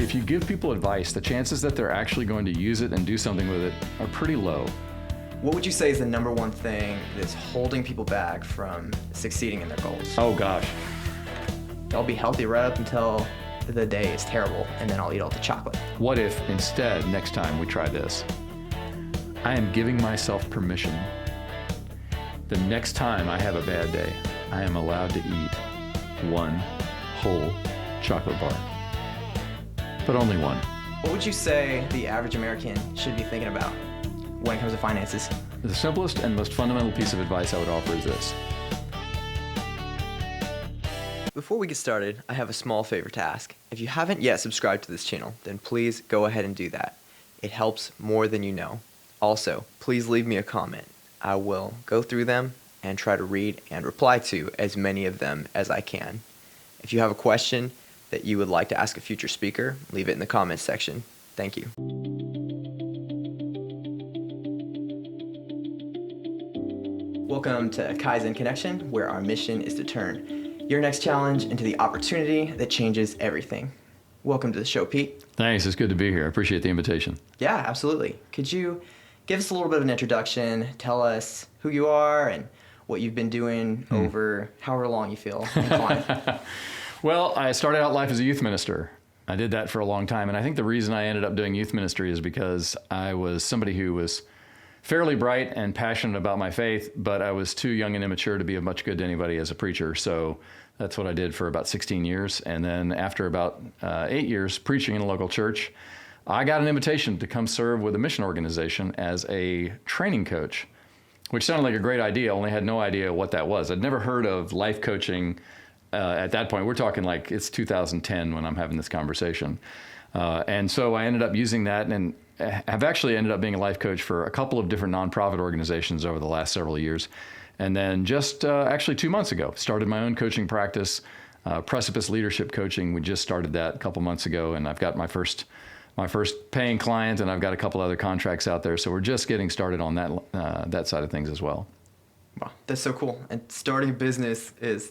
if you give people advice, the chances that they're actually going to use it and do something with it are pretty low. What would you say is the number one thing that's holding people back from succeeding in their goals? Oh gosh. I'll be healthy right up until the day is terrible, and then I'll eat all the chocolate. What if instead, next time we try this, I am giving myself permission. The next time I have a bad day, I am allowed to eat one whole chocolate bar. But only one. What would you say the average American should be thinking about when it comes to finances? The simplest and most fundamental piece of advice I would offer is this. Before we get started, I have a small favor to ask. If you haven't yet subscribed to this channel, then please go ahead and do that. It helps more than you know. Also, please leave me a comment. I will go through them and try to read and reply to as many of them as I can. If you have a question that you would like to ask a future speaker, leave it in the comments section. Thank you. Welcome to Kaizen Connection, where our mission is to turn your next challenge into the opportunity that changes everything. Welcome to the show, Pete. Thanks, it's good to be here. I appreciate the invitation. Yeah, absolutely. Could you give us a little bit of an introduction, tell us who you are and what you've been doing over however long you feel inclined? Well, I started out life as a youth minister. I did that for a long time, and I think the reason I ended up doing youth ministry is because I was somebody who was fairly bright and passionate about my faith, but I was too young and immature to be of much good to anybody as a preacher. So that's what I did for about 16 years. And then after about 8 years preaching in a local church, I got an invitation to come serve with a mission organization as a training coach, which sounded like a great idea, only had no idea what that was. I'd never heard of life coaching at that point. We're talking like it's 2010 when I'm having this conversation. And so I ended up using that and have actually ended up being a life coach for a couple of different nonprofit organizations over the last several years. And then just actually 2 months ago, started my own coaching practice, Precipice Leadership Coaching. We just started that a couple months ago, and I've got my first paying client, and I've got a couple other contracts out there. So we're just getting started on that side of things as well. Wow, that's so cool. And starting a business is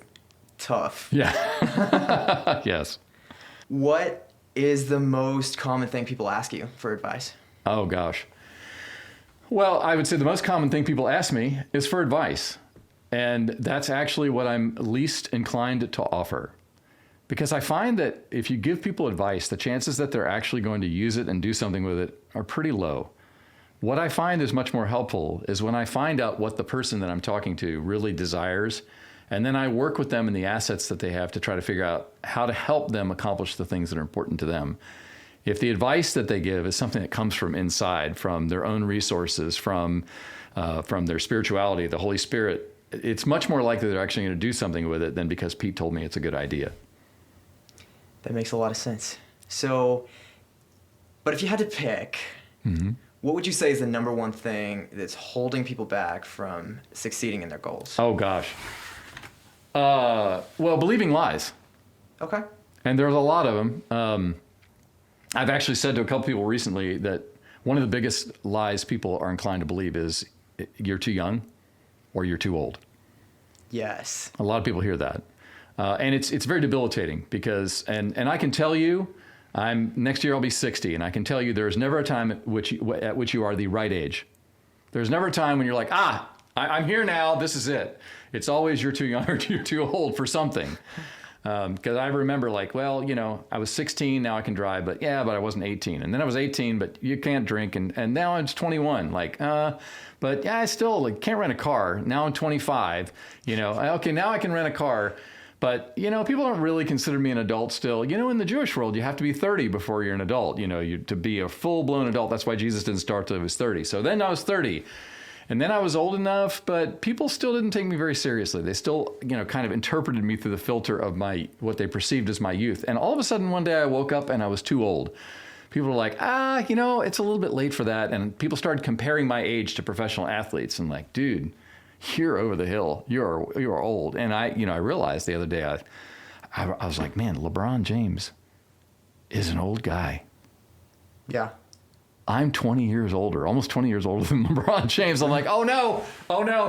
tough. Yeah. Yes. What is the most common thing people ask you for advice? Oh, gosh. Well, I would say the most common thing people ask me is for advice. And that's actually what I'm least inclined to offer. Because I find that if you give people advice, the chances that they're actually going to use it and do something with it are pretty low. What I find is much more helpful is when I find out what the person that I'm talking to really desires, and then I work with them in the assets that they have to try to figure out how to help them accomplish the things that are important to them. If the advice that they give is something that comes from inside, from their own resources, from their spirituality, the Holy Spirit, it's much more likely they're actually going to do something with it than because Pete told me it's a good idea. That makes a lot of sense. So, but if you had to pick, what would you say is the number one thing that's holding people back from succeeding in their goals? Oh, gosh. Well, believing lies. Okay. And there's a lot of them. I've actually said to a couple people recently that one of the biggest lies people are inclined to believe is you're too young or you're too old. Yes. A lot of people hear that. And it's very debilitating because, and I can tell you, next year I'll be 60, and I can tell you there's never a time at which you are the right age. There's never a time when you're like, I'm here now, this is it. It's always you're too young or you're too old for something. Because I remember like, well, I was 16, now I can drive, but I wasn't 18. And then I was 18, but you can't drink, and now I'm 21. Like, but I still can't rent a car. Now I'm 25, okay, now I can rent a car. But, people don't really consider me an adult still. In the Jewish world, you have to be 30 before you're an adult, to be a full-blown adult. That's why Jesus didn't start till he was 30. So then I was 30. And then I was old enough, but people still didn't take me very seriously. They still, kind of interpreted me through the filter of what they perceived as my youth. And all of a sudden, one day I woke up and I was too old. People were like, it's a little bit late for that. And people started comparing my age to professional athletes and like, dude, you're over the hill. You're old. And I realized the other day, I was like, man, LeBron James is an old guy. Yeah. I'm 20 years older, almost 20 years older than LeBron James. I'm like, oh no,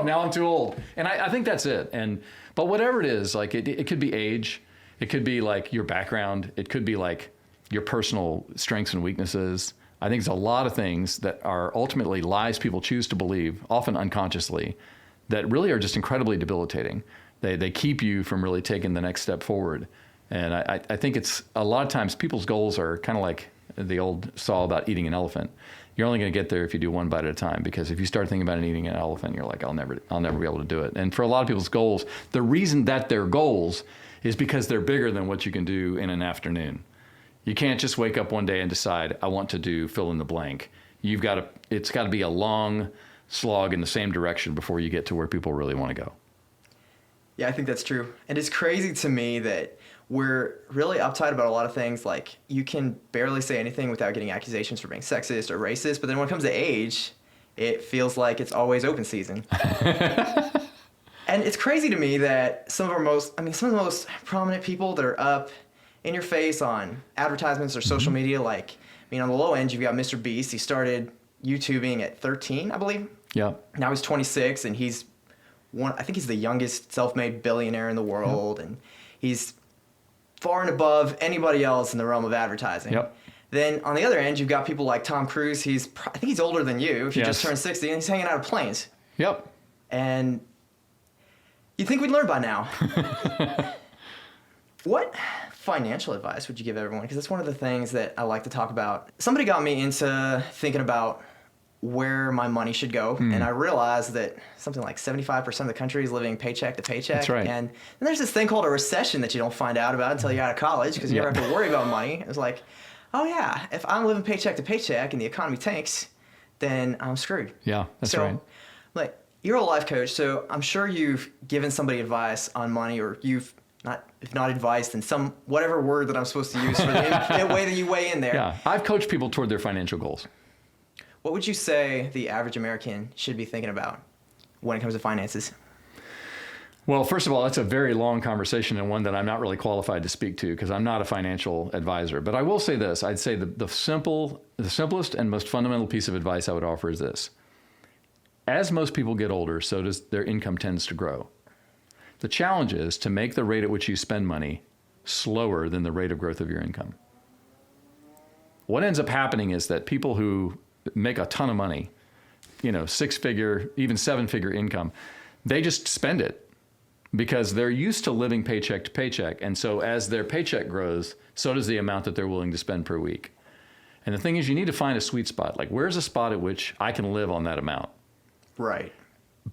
now I'm too old. And I think that's it. But whatever it is, like it could be age, it could be like your background, it could be like your personal strengths and weaknesses. I think there's a lot of things that are ultimately lies people choose to believe, often unconsciously, that really are just incredibly debilitating. They keep you from really taking the next step forward. And I think it's a lot of times people's goals are kind of like the old saw about eating an elephant. You're only going to get there if you do one bite at a time, because if you start thinking about eating an elephant, you're like, I'll never be able to do it. And for a lot of people's goals, the reason that they're goals is because they're bigger than what you can do in an afternoon. You can't just wake up one day and decide, I want to do fill in the blank. It's got to be a long slog in the same direction before you get to where people really want to go. Yeah, I think that's true. And it's crazy to me that we're really uptight about a lot of things. Like, you can barely say anything without getting accusations for being sexist or racist. But then when it comes to age, it feels like it's always open season. And it's crazy to me that some of the most prominent people that are up in your face on advertisements or social media, like, on the low end, you've got Mr. Beast. He started YouTubing at 13, I believe. Yeah. Now he's 26, and I think he's the youngest self-made billionaire in the world, and he's far and above anybody else in the realm of advertising. Yep. Then on the other end, you've got people like Tom Cruise. I think he's older than you if you just turned 60, and he's hanging out of planes. Yep. And you'd think we'd learn by now. What financial advice would you give everyone? Because it's one of the things that I like to talk about. Somebody got me into thinking about where my money should go. And I realized that something like 75% of the country is living paycheck to paycheck. That's right. And then there's this thing called a recession that you don't find out about until you're out of college, because you never have to worry about money. It's like, oh yeah, if I'm living paycheck to paycheck and the economy tanks, then I'm screwed. Yeah, that's right. Like, you're a life coach, so I'm sure you've given somebody advice on money, or you've if not advice, then some whatever word that I'm supposed to use for the way that you weigh in there. Yeah, I've coached people toward their financial goals. What would you say the average American should be thinking about when it comes to finances? Well, first of all, that's a very long conversation, and one that I'm not really qualified to speak to, because I'm not a financial advisor. But I will say this. I'd say the simplest and most fundamental piece of advice I would offer is this. As most people get older, so does their income tends to grow. The challenge is to make the rate at which you spend money slower than the rate of growth of your income. What ends up happening is that people who make a ton of money, 6-figure, even 7-figure income, they just spend it because they're used to living paycheck to paycheck. And so as their paycheck grows, so does the amount that they're willing to spend per week. And the thing is, you need to find a sweet spot. Like, where's a spot at which I can live on that amount? Right.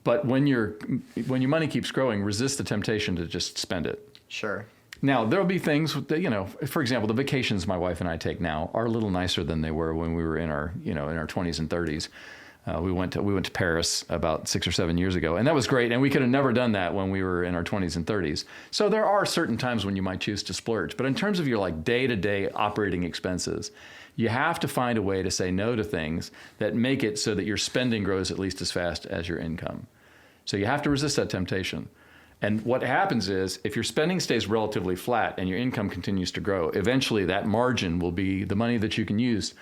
But when your money keeps growing, resist the temptation to just spend it. Sure. Now, there'll be things that, for example, the vacations my wife and I take now are a little nicer than they were when we were in our 20s and 30s. We went to Paris about 6 or 7 years ago, and that was great. And we could have never done that when we were in our 20s and 30s. So there are certain times when you might choose to splurge. But in terms of your day-to-day operating expenses, you have to find a way to say no to things that make it so that your spending grows at least as fast as your income. So you have to resist that temptation. And what happens is, if your spending stays relatively flat and your income continues to grow, eventually that margin will be the money that you can use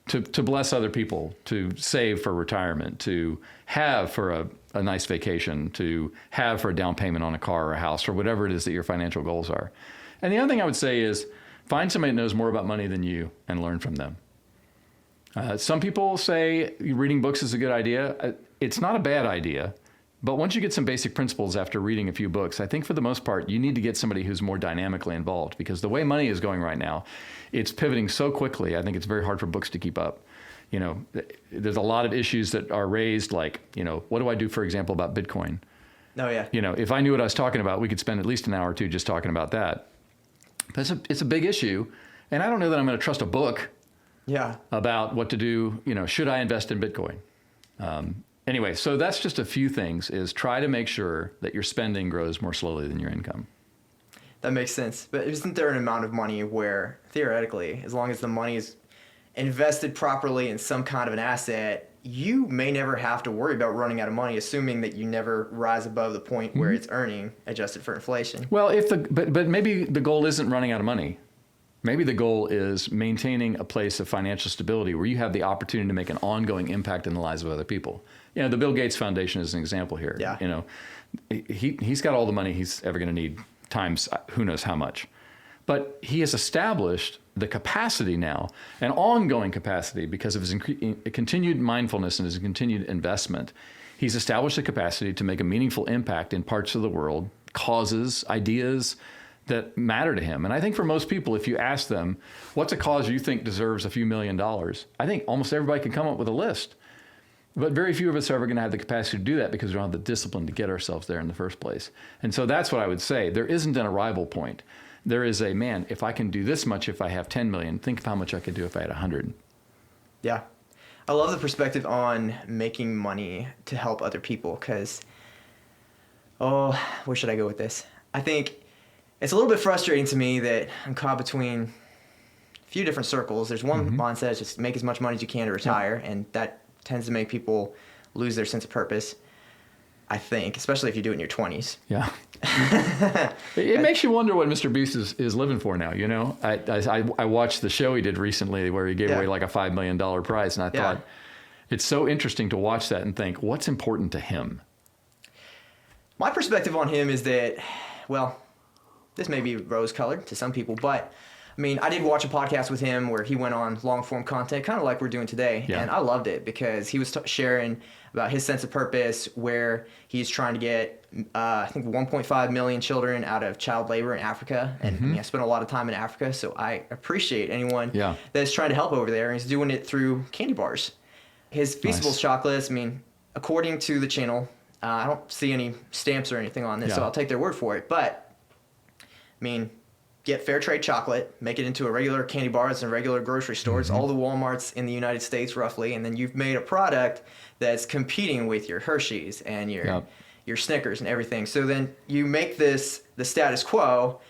to bless other people, to save for retirement, to have for a nice vacation, to have for a down payment on a car or a house, or whatever it is that your financial goals are. And the other thing I would say is, find somebody that knows more about money than you and learn from them. Some people say reading books is a good idea. It's not a bad idea. But once you get some basic principles after reading a few books, I think for the most part, you need to get somebody who's more dynamically involved, because the way money is going right now, it's pivoting so quickly. I think it's very hard for books to keep up. There's a lot of issues that are raised, like, what do I do, for example, about Bitcoin? Oh, yeah. If I knew what I was talking about, we could spend at least an hour or two just talking about that. But it's a big issue. And I don't know that I'm going to trust a book about what to do. Should I invest in Bitcoin? Anyway, so that's just a few things, is try to make sure that your spending grows more slowly than your income. That makes sense. But isn't there an amount of money where, theoretically, as long as the money is invested properly in some kind of an asset, you may never have to worry about running out of money, assuming that you never rise above the point where it's earning, adjusted for inflation? Well, but maybe the goal isn't running out of money. Maybe the goal is maintaining a place of financial stability where you have the opportunity to make an ongoing impact in the lives of other people. The Bill Gates Foundation is an example here. Yeah. He's got all the money he's ever going to need, times who knows how much. But he has established the capacity now, an ongoing capacity because of his continued mindfulness and his continued investment. He's established the capacity to make a meaningful impact in parts of the world, causes, ideas that matter to him. And I think for most people, if you ask them, what's a cause you think deserves a few $1 million? I think almost everybody can come up with a list. But very few of us are ever going to have the capacity to do that because we don't have the discipline to get ourselves there in the first place. And so that's what I would say. There isn't an arrival point. There is a, man, if I can do this much if I have 10 million, think of how much I could do if I had 100. Yeah. I love the perspective on making money to help other people because, where should I go with this? I think it's a little bit frustrating to me that I'm caught between a few different circles. There's one mindset, is just make as much money as you can to retire, and that tends to make people lose their sense of purpose, I think, especially if you do it in your 20s. Yeah. It makes you wonder what Mr. Beast is living for now, you know? I watched the show he did recently where he gave away like a $5 million prize, and I thought, it's so interesting to watch that and think, what's important to him? My perspective on him is that, well, this may be rose-colored to some people, but I mean, I did watch a podcast with him where he went on long-form content, kind of like we're doing today, and I loved it because he was sharing about his sense of purpose, where he's trying to get, I think, 1.5 million children out of child labor in Africa, and I spent a lot of time in Africa, so I appreciate anyone that's trying to help over there, and he's doing it through candy bars. His Feastables chocolates, I mean, according to the channel, I don't see any stamps or anything on this, so I'll take their word for it, but, I mean, get fair trade chocolate, make it into a regular candy bar. It's in regular grocery stores, all the Walmarts in the United States roughly, and then you've made a product that's competing with your Hershey's and your Snickers and everything. So then you make this the status quo,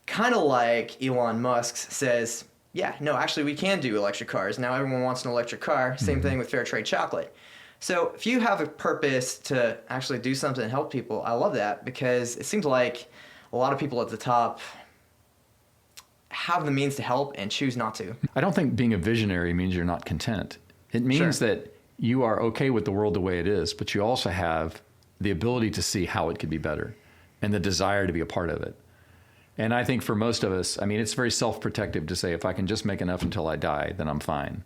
kind of like Elon Musk says, yeah, no, actually we can do electric cars. Now everyone wants an electric car. Same thing with fair trade chocolate. So if you have a purpose to actually do something and help people, I love that because it seems like a lot of people at the top have the means to help and choose not to. I don't think being a visionary means you're not content. It means that you are okay with the world the way it is, but you also have the ability to see how it could be better and the desire to be a part of it. And I think for most of us, I mean, it's very self-protective to say, if I can just make enough until I die, then I'm fine.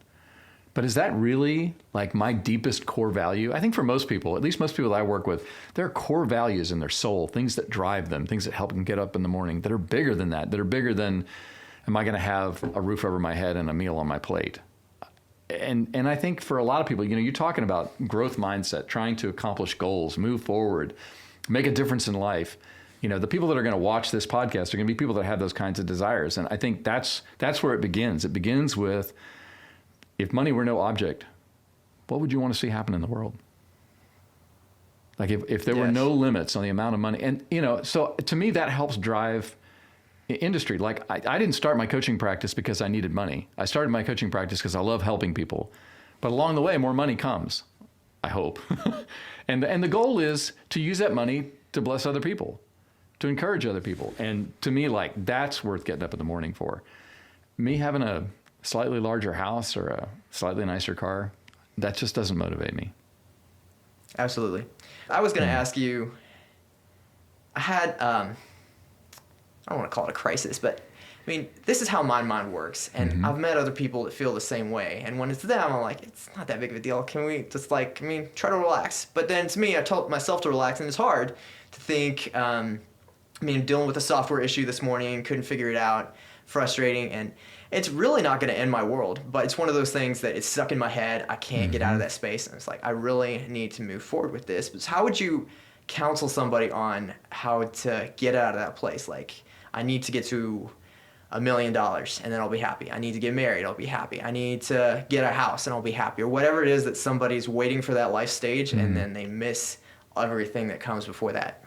But is that really like my deepest core value? I think for most people, at least most people that I work with, there are core values in their soul, things that drive them, things that help them get up in the morning, that are bigger than that are bigger than, am I going to have a roof over my head and a meal on my plate? And I think for a lot of people, you know, you're talking about growth mindset, trying to accomplish goals, move forward, make a difference in life. You know, the people that are going to watch this podcast are going to be people that have those kinds of desires. And I think that's where it begins. It begins with, if money were no object, what would you want to see happen in the world? Like if there were no limits on the amount of money. And, you know, so to me, that helps drive industry. Like I didn't start my coaching practice because I needed money. I started my coaching practice because I love helping people. But along the way, more money comes, I hope. and the goal is to use that money to bless other people, to encourage other people. And to me, like, that's worth getting up in the morning for. Me having a slightly larger house or a slightly nicer car, that just doesn't motivate me. Absolutely. I was going to ask you, I had, I don't want to call it a crisis, but I mean, this is how my mind works. And I've met other people that feel the same way. And when it's them, I'm like, it's not that big of a deal. Can we just like, I mean, try to relax. But then it's me, I told myself to relax, and it's hard to think, I mean, dealing with a software issue this morning, couldn't figure it out, frustrating. And it's really not going to end my world, but it's one of those things that it's stuck in my head. I can't get out of that space. And it's like, I really need to move forward with this. But how would you counsel somebody on how to get out of that place? Like, I need to get to $1 million and then I'll be happy. I need to get married, I'll be happy. I need to get a house and I'll be happy. Or whatever it is that somebody's waiting for that life stage and then they miss everything that comes before that.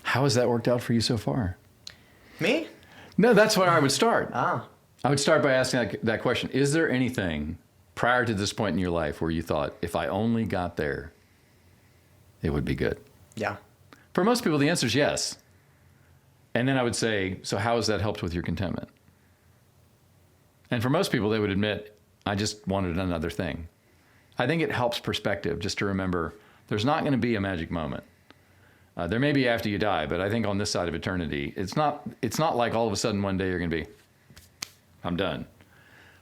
How has that worked out for you so far? Me? No, that's where I would start. Ah. I would start by asking that question. Is there anything prior to this point in your life where you thought, if I only got there, it would be good? Yeah. For most people, the answer is yes. And then I would say, so how has that helped with your contentment? And for most people, they would admit, I just wanted another thing. I think it helps perspective just to remember there's not going to be a magic moment. There may be after you die, but I think on this side of eternity, it's not like all of a sudden one day you're going to be, I'm done.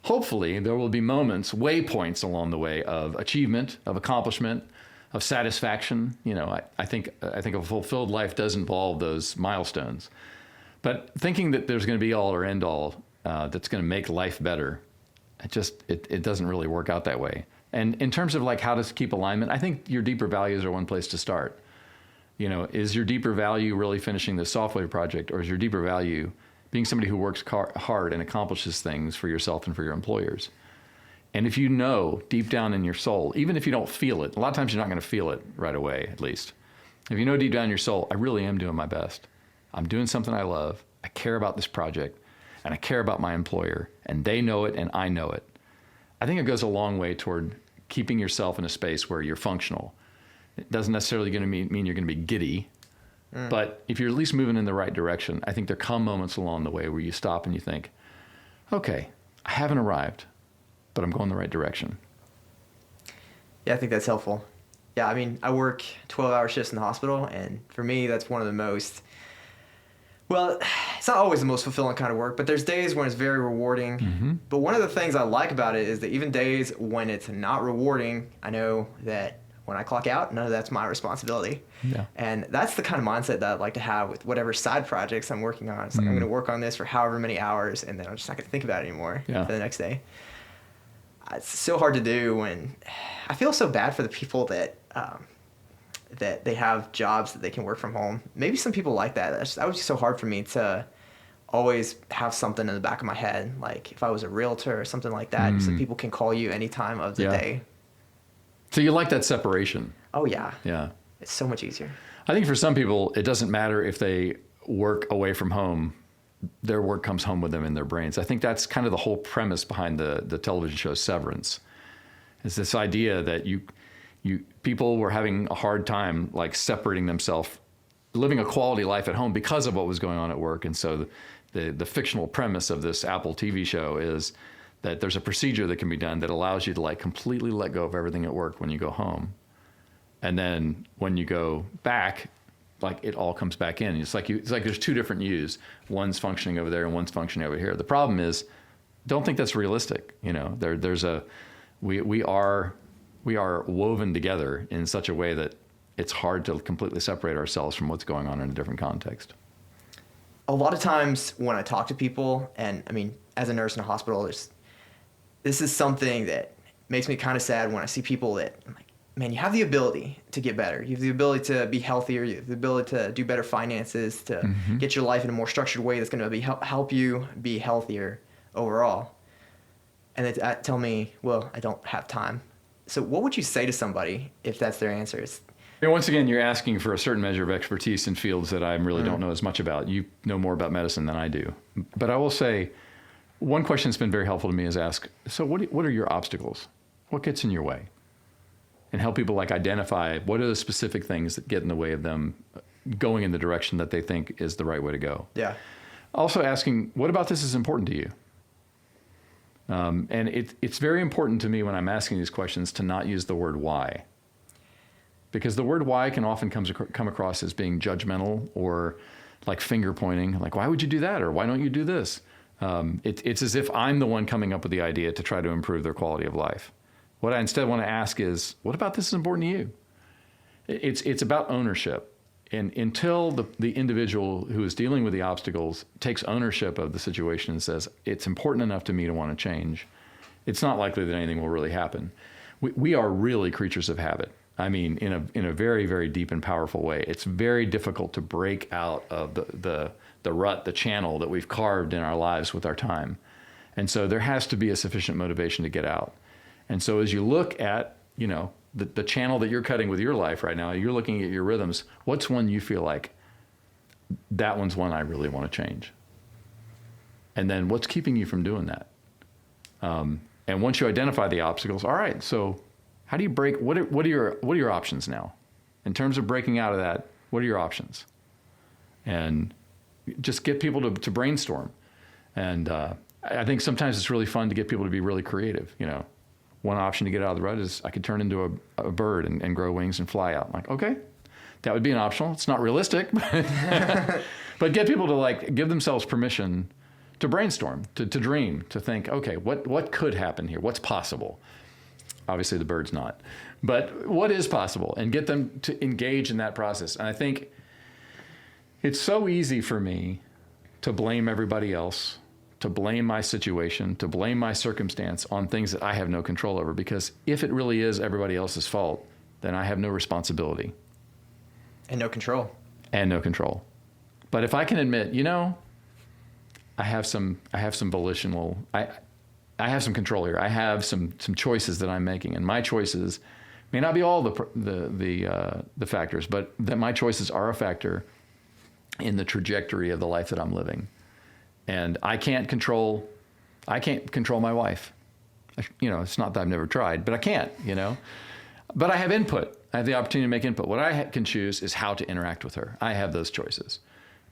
Hopefully, there will be moments, waypoints along the way of achievement, of accomplishment, of satisfaction. I think a fulfilled life does involve those milestones. But thinking that there's going to be all or end all that's going to make life better, it doesn't really work out that way. And in terms of like how to keep alignment, I think your deeper values are one place to start. Is your deeper value really finishing the software project, or is your deeper value being somebody who works hard and accomplishes things for yourself and for your employers? And if you know deep down in your soul, even if you don't feel it, a lot of times you're not going to feel it right away, at least. If you know deep down in your soul, I really am doing my best. I'm doing something I love. I care about this project, and I care about my employer, and they know it and I know it. I think it goes a long way toward keeping yourself in a space where you're functional. It doesn't necessarily mean you're going to be giddy, but if you're at least moving in the right direction, I think there come moments along the way where you stop and you think, okay, I haven't arrived, but I'm going the right direction. Yeah, I think that's helpful. Yeah, I mean, I work 12-hour shifts in the hospital, and for me, that's one of the most, well, it's not always the most fulfilling kind of work, but there's days when it's very rewarding. Mm-hmm. But one of the things I like about it is that even days when it's not rewarding, I know that when I clock out, none of that's my responsibility. Yeah. And that's the kind of mindset that I'd like to have with whatever side projects I'm working on. It's like, I'm going to work on this for however many hours, and then I'm just not going to think about it anymore for the next day. It's so hard to do when I feel so bad for the people that they have jobs that they can work from home. Maybe some people like that. That was just so hard for me to always have something in the back of my head. Like if I was a realtor or something like that, so people can call you any time of the day. So you like that separation? Oh, yeah. Yeah. It's so much easier. I think for some people, it doesn't matter if they work away from home. Their work comes home with them in their brains. I think that's kind of the whole premise behind the television show Severance. Is this idea that people were having a hard time like separating themselves, living a quality life at home because of what was going on at work. And so the fictional premise of this Apple TV show is that there's a procedure that can be done that allows you to like completely let go of everything at work when you go home. And then when you go back, like it all comes back in. It's like there's two different yous. One's functioning over there and one's functioning over here. The problem is, don't think that's realistic. We are woven together in such a way that it's hard to completely separate ourselves from what's going on in a different context. A lot of times when I talk to people, and I mean, as a nurse in a hospital, this is something that makes me kind of sad when I see people that, I'm like, man, you have the ability to get better. You have the ability to be healthier. You have the ability to do better finances, to get your life in a more structured way that's going to help you be healthier overall. And they tell me, well, I don't have time. So what would you say to somebody if that's their answer? Once again, you're asking for a certain measure of expertise in fields that I really don't know as much about. You know more about medicine than I do. But I will say, one question that's been very helpful to me is ask, so what are your obstacles? What gets in your way? And help people like identify what are the specific things that get in the way of them going in the direction that they think is the right way to go. Yeah. Also asking, what about this is important to you? And it's very important to me when I'm asking these questions to not use the word why. Because the word why can often come across as being judgmental or like finger pointing, like, why would you do that? Or why don't you do this? It's as if I'm the one coming up with the idea to try to improve their quality of life. What I instead want to ask is, what about this is important to you? It's about ownership. And until the individual who is dealing with the obstacles takes ownership of the situation and says, it's important enough to me to want to change, it's not likely that anything will really happen. We are really creatures of habit. I mean, in a very, very deep and powerful way. It's very difficult to break out of the rut, the channel that we've carved in our lives with our time. And so there has to be a sufficient motivation to get out. And so as you look at, the channel that you're cutting with your life right now, you're looking at your rhythms, what's one you feel like, that one's one I really want to change? And then what's keeping you from doing that? And once you identify the obstacles, all right, so how do you break, what are your options now? In terms of breaking out of that, what are your options? And just get people to brainstorm. And I think sometimes it's really fun to get people to be really creative, One option to get out of the rut is I could turn into a bird and grow wings and fly out. I'm like, okay, That would be an optional. It's not realistic, but get people to like give themselves permission to brainstorm, to dream, to think, okay, what could happen here? What's possible? Obviously the bird's not, but what is possible? And get them to engage in that process. And I think it's so easy for me to blame everybody else, to blame my situation, to blame my circumstance on things that I have no control over, because if it really is everybody else's fault, then I have no responsibility. And no control. And no control. But if I can admit, I have some volitional, I have some control here. I have some choices that I'm making, and my choices may not be all the factors, but that my choices are a factor in the trajectory of the life that I'm living. And I can't control my wife. It's not that I've never tried, but I can't, But I have input. I have the opportunity to make input. What I can choose is how to interact with her. I have those choices.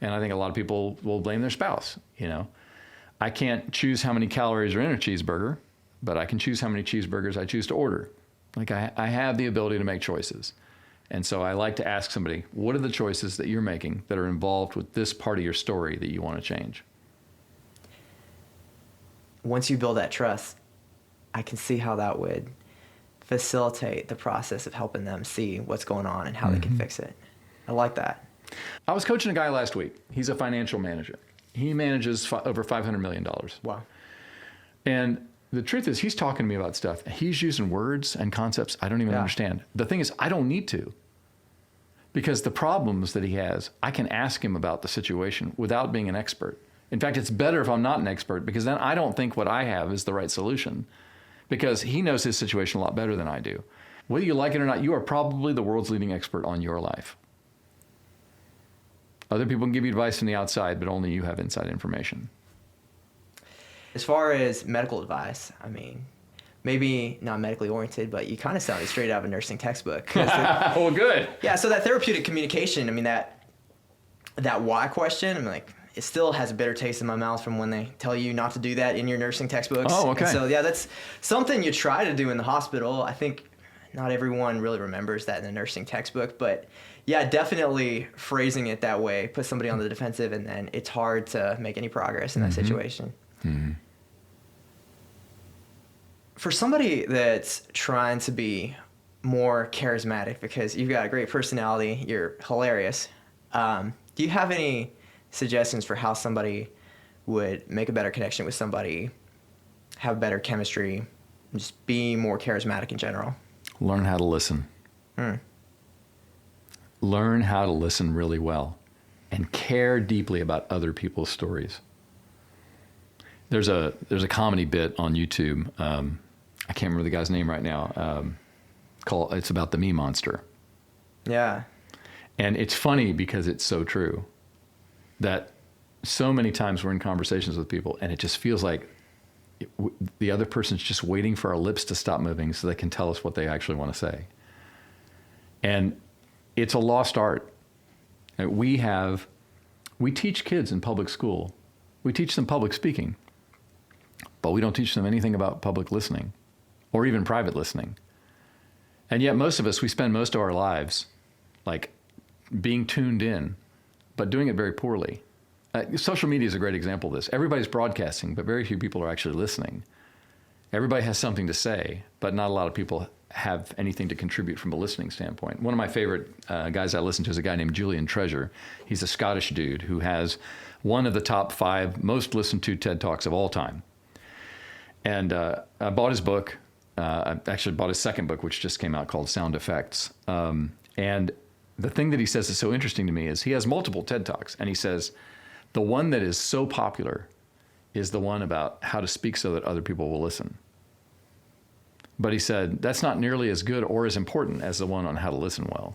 And I think a lot of people will blame their spouse, I can't choose how many calories are in a cheeseburger, but I can choose how many cheeseburgers I choose to order. Like I have the ability to make choices. And so I like to ask somebody, what are the choices that you're making that are involved with this part of your story that you want to change? Once you build that trust, I can see how that would facilitate the process of helping them see what's going on and how they can fix it. I like that. I was coaching a guy last week. He's a financial manager. He manages over $500 million. Wow. And the truth is, he's talking to me about stuff. He's using words and concepts I don't even understand. The thing is, I don't need to. Because the problems that he has, I can ask him about the situation without being an expert. In fact, it's better if I'm not an expert, because then I don't think what I have is the right solution. Because he knows his situation a lot better than I do. Whether you like it or not, you are probably the world's leading expert on your life. Other people can give you advice from the outside, but only you have inside information. As far as medical advice, maybe not medically oriented, but you kind of sounded straight out of a nursing textbook. Well, good. Yeah, so that therapeutic communication, that why question, it still has a bitter taste in my mouth from when they tell you not to do that in your nursing textbooks. Oh, okay. And so, that's something you try to do in the hospital. I think not everyone really remembers that in the nursing textbook, but yeah, definitely phrasing it that way puts somebody on the defensive, and then it's hard to make any progress in that situation. Mm-hmm. For somebody that's trying to be more charismatic, because you've got a great personality, you're hilarious, do you have any suggestions for how somebody would make a better connection with somebody, have better chemistry, and just be more charismatic in general? Learn how to listen. Learn how to listen really well and care deeply about other people's stories. There's a comedy bit on YouTube. I can't remember the guy's name right now. It's about the me monster. Yeah. And it's funny because it's so true that so many times we're in conversations with people and it just feels like the other person's just waiting for our lips to stop moving so they can tell us what they actually want to say. And it's a lost art. We teach kids in public school. We teach them public speaking, but we don't teach them anything about public listening or even private listening. And yet most of us, we spend most of our lives like being tuned in, but doing it very poorly. Social media is a great example of this. Everybody's broadcasting, but very few people are actually listening. Everybody has something to say, but not a lot of people have anything to contribute from a listening standpoint. One of my favorite guys I listen to is a guy named Julian Treasure. He's a Scottish dude who has one of the top 5 most listened to TED Talks of all time. And I bought his book. I actually bought his second book, which just came out, called Sound Effects. And the thing that he says is so interesting to me is he has multiple TED Talks, and he says the one that is so popular is the one about how to speak so that other people will listen. But he said that's not nearly as good or as important as the one on how to listen well.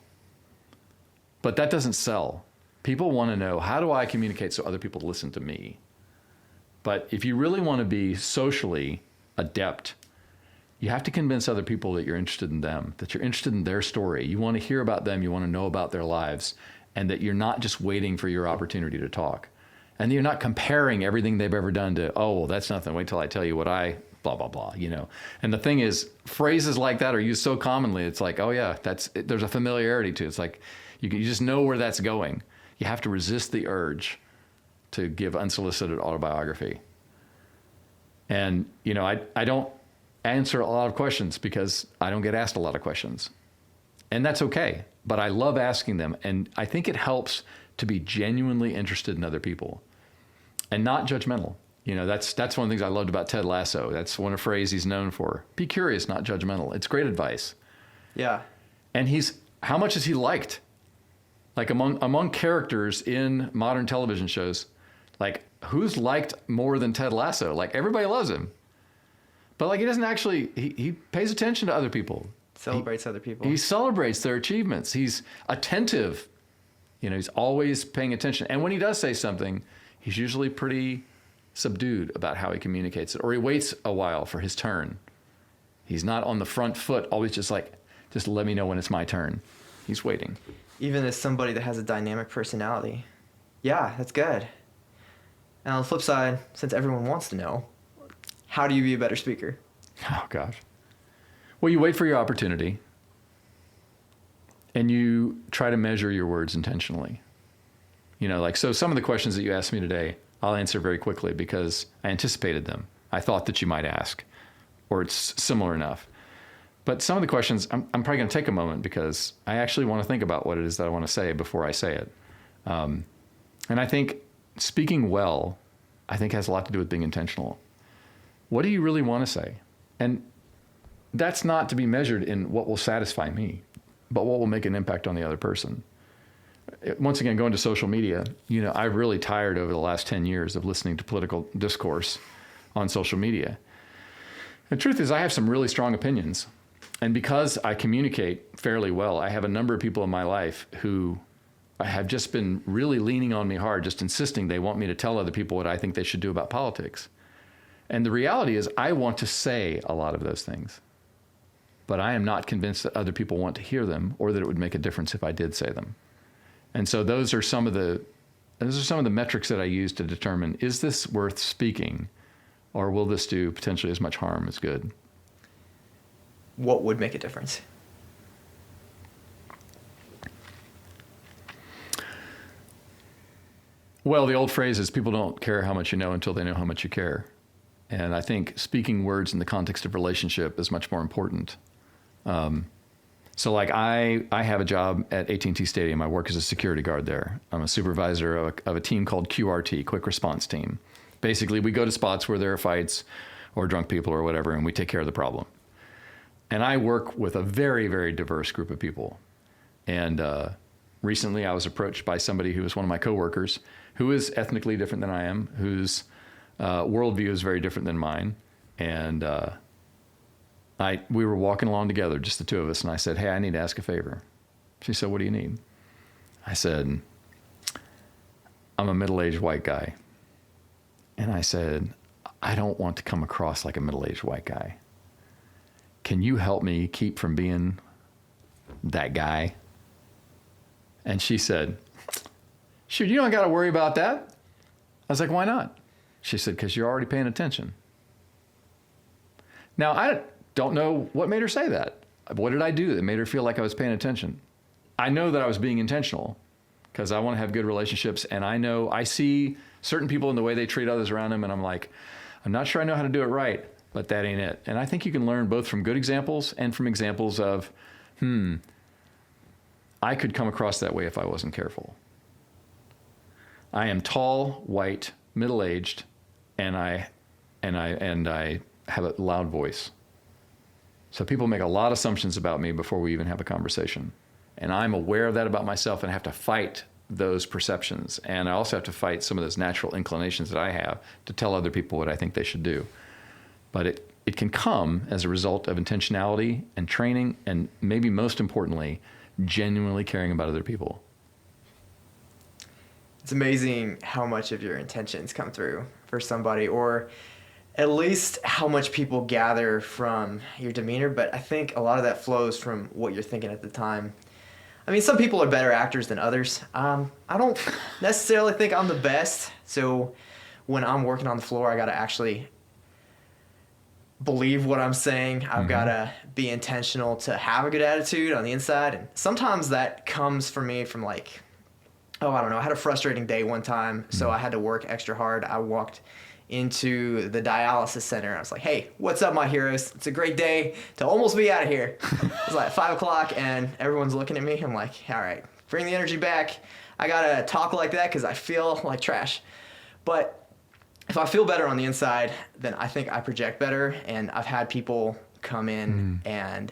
But that doesn't sell. People want to know, how do I communicate so other people listen to me? But if you really want to be socially adept, you have to convince other people that you're interested in them, that you're interested in their story. You want to hear about them, you want to know about their lives, and that you're not just waiting for your opportunity to talk. And you're not comparing everything they've ever done to, oh, well, that's nothing. Wait till I tell you what I blah, blah, blah, And the thing is, phrases like that are used so commonly. It's like, oh yeah, there's a familiarity to it. It's like, You just know where that's going. You have to resist the urge to give unsolicited autobiography. And, I don't answer a lot of questions because I don't get asked a lot of questions. And that's okay. But I love asking them. And I think it helps to be genuinely interested in other people and not judgmental. That's one of the things I loved about Ted Lasso. That's one of the phrases he's known for. Be curious, not judgmental. It's great advice. Yeah. And how much is he liked? Like among characters in modern television shows, like who's liked more than Ted Lasso? Like everybody loves him. But like he doesn't actually, he pays attention to other people. Celebrates other people. He celebrates their achievements. He's attentive. He's always paying attention. And when he does say something, he's usually pretty subdued about how he communicates it, or he waits a while for his turn. He's not on the front foot, always just let me know when it's my turn. He's waiting. Even as somebody that has a dynamic personality. Yeah, that's good. And on the flip side, since everyone wants to know, how do you be a better speaker? Oh, gosh. Well, you wait for your opportunity, and you try to measure your words intentionally. So some of the questions that you asked me today, I'll answer very quickly because I anticipated them. I thought that you might ask, or it's similar enough. But some of the questions, I'm probably going to take a moment because I actually want to think about what it is that I want to say before I say it. And I think speaking well, has a lot to do with being intentional. What do you really want to say? And that's not to be measured in what will satisfy me, but what will make an impact on the other person. Once again, going to social media, I've really tired over the last 10 years of listening to political discourse on social media. The truth is I have some really strong opinions. And because I communicate fairly well, I have a number of people in my life who have just been really leaning on me hard, just insisting they want me to tell other people what I think they should do about politics. And the reality is I want to say a lot of those things, but I am not convinced that other people want to hear them or that it would make a difference if I did say them. And so those are some of the metrics that I use to determine, is this worth speaking, or will this do potentially as much harm as good? What would make a difference? Well, the old phrase is people don't care how much you know until they know how much you care. And I think speaking words in the context of relationship is much more important. So like I have a job at AT&T Stadium. I work as a security guard there. I'm a supervisor of a team called QRT, Quick Response Team. Basically, we go to spots where there are fights or drunk people or whatever, and we take care of the problem. And I work with a very, very diverse group of people. And recently I was approached by somebody who was one of my coworkers who is ethnically different than I am, whose worldview is very different than mine. And we were walking along together, just the two of us, and I said, hey, I need to ask a favor. She said, what do you need? I said, I'm a middle-aged white guy. And I said, I don't want to come across like a middle-aged white guy. Can you help me keep from being that guy? And she said, shoot, you don't got to worry about that. I was like, why not? She said, because you're already paying attention. Now, I don't know what made her say that. What did I do that made her feel like I was paying attention? I know that I was being intentional because I want to have good relationships. And I see certain people in the way they treat others around them. And I'm like, I'm not sure I know how to do it right, but that ain't it. And I think you can learn both from good examples and from examples of, I could come across that way if I wasn't careful. I am tall, white, middle-aged, and I have a loud voice. So people make a lot of assumptions about me before we even have a conversation. And I'm aware of that about myself, and I have to fight those perceptions. And I also have to fight some of those natural inclinations that I have to tell other people what I think they should do. But it can come as a result of intentionality and training, and maybe most importantly, genuinely caring about other people. It's amazing how much of your intentions come through for somebody, or at least how much people gather from your demeanor. But I think a lot of that flows from what you're thinking at the time. I mean, some people are better actors than others. I don't necessarily think I'm the best. So when I'm working on the floor, I got to actually believe what I'm saying. I've got to be intentional to have a good attitude on the inside. And sometimes that comes for me from like, oh, I don't know. I had a frustrating day one time, so I had to work extra hard. I walked into the dialysis center. I was like, hey, what's up, my heroes? It's a great day to almost be out of here. It's like 5 o'clock and everyone's looking at me. I'm like, all right, bring the energy back. I got to talk like that because I feel like trash. But if I feel better on the inside, then I think I project better. And I've had people come in and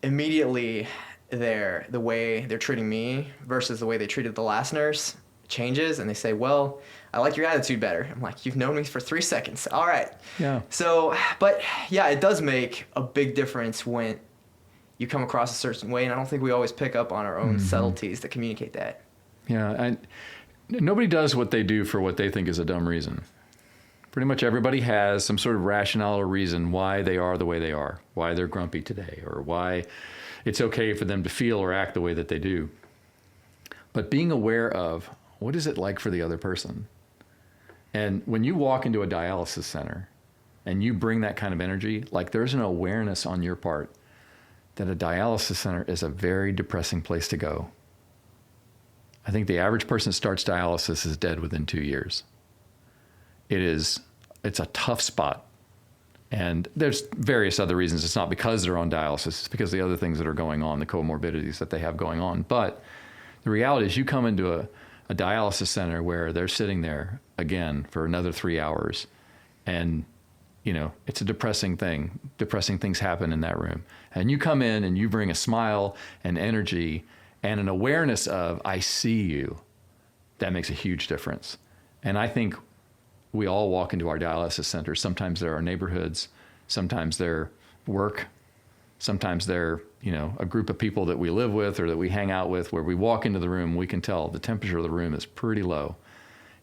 immediately the way they're treating me versus the way they treated the last nurse changes, and they say, well, I like your attitude better. I'm like, you've known me for 3 seconds. All right. Yeah. So, but yeah, it does make a big difference when you come across a certain way, and I don't think we always pick up on our own subtleties that communicate that. Yeah. Nobody does what they do for what they think is a dumb reason. Pretty much everybody has some sort of rationale or reason why they are the way they are, why they're grumpy today, or why it's okay for them to feel or act the way that they do. But being aware of what is it like for the other person? And when you walk into a dialysis center and you bring that kind of energy, like there's an awareness on your part that a dialysis center is a very depressing place to go. I think the average person that starts dialysis is dead within 2 years. It's a tough spot. And there's various other reasons. It's not because they're on dialysis, it's because of the other things that are going on, the comorbidities that they have going on. But the reality is you come into a dialysis center where they're sitting there again for another 3 hours, and it's a depressing thing. Depressing things happen in that room. And you come in and you bring a smile and energy and an awareness of, I see you. That makes a huge difference. And I think we all walk into our dialysis centers. Sometimes they're our neighborhoods. Sometimes they're work. Sometimes they're, a group of people that we live with or that we hang out with, where we walk into the room, we can tell the temperature of the room is pretty low.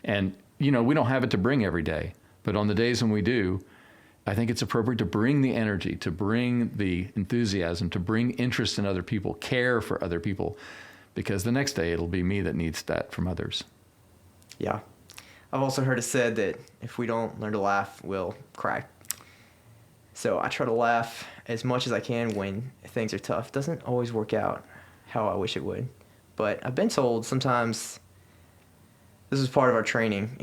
And, we don't have it to bring every day. But on the days when we do, I think it's appropriate to bring the energy, to bring the enthusiasm, to bring interest in other people, care for other people, because the next day it'll be me that needs that from others. Yeah. I've also heard it said that if we don't learn to laugh, we'll cry. So I try to laugh as much as I can when things are tough. It doesn't always work out how I wish it would. But I've been told sometimes, this is part of our training,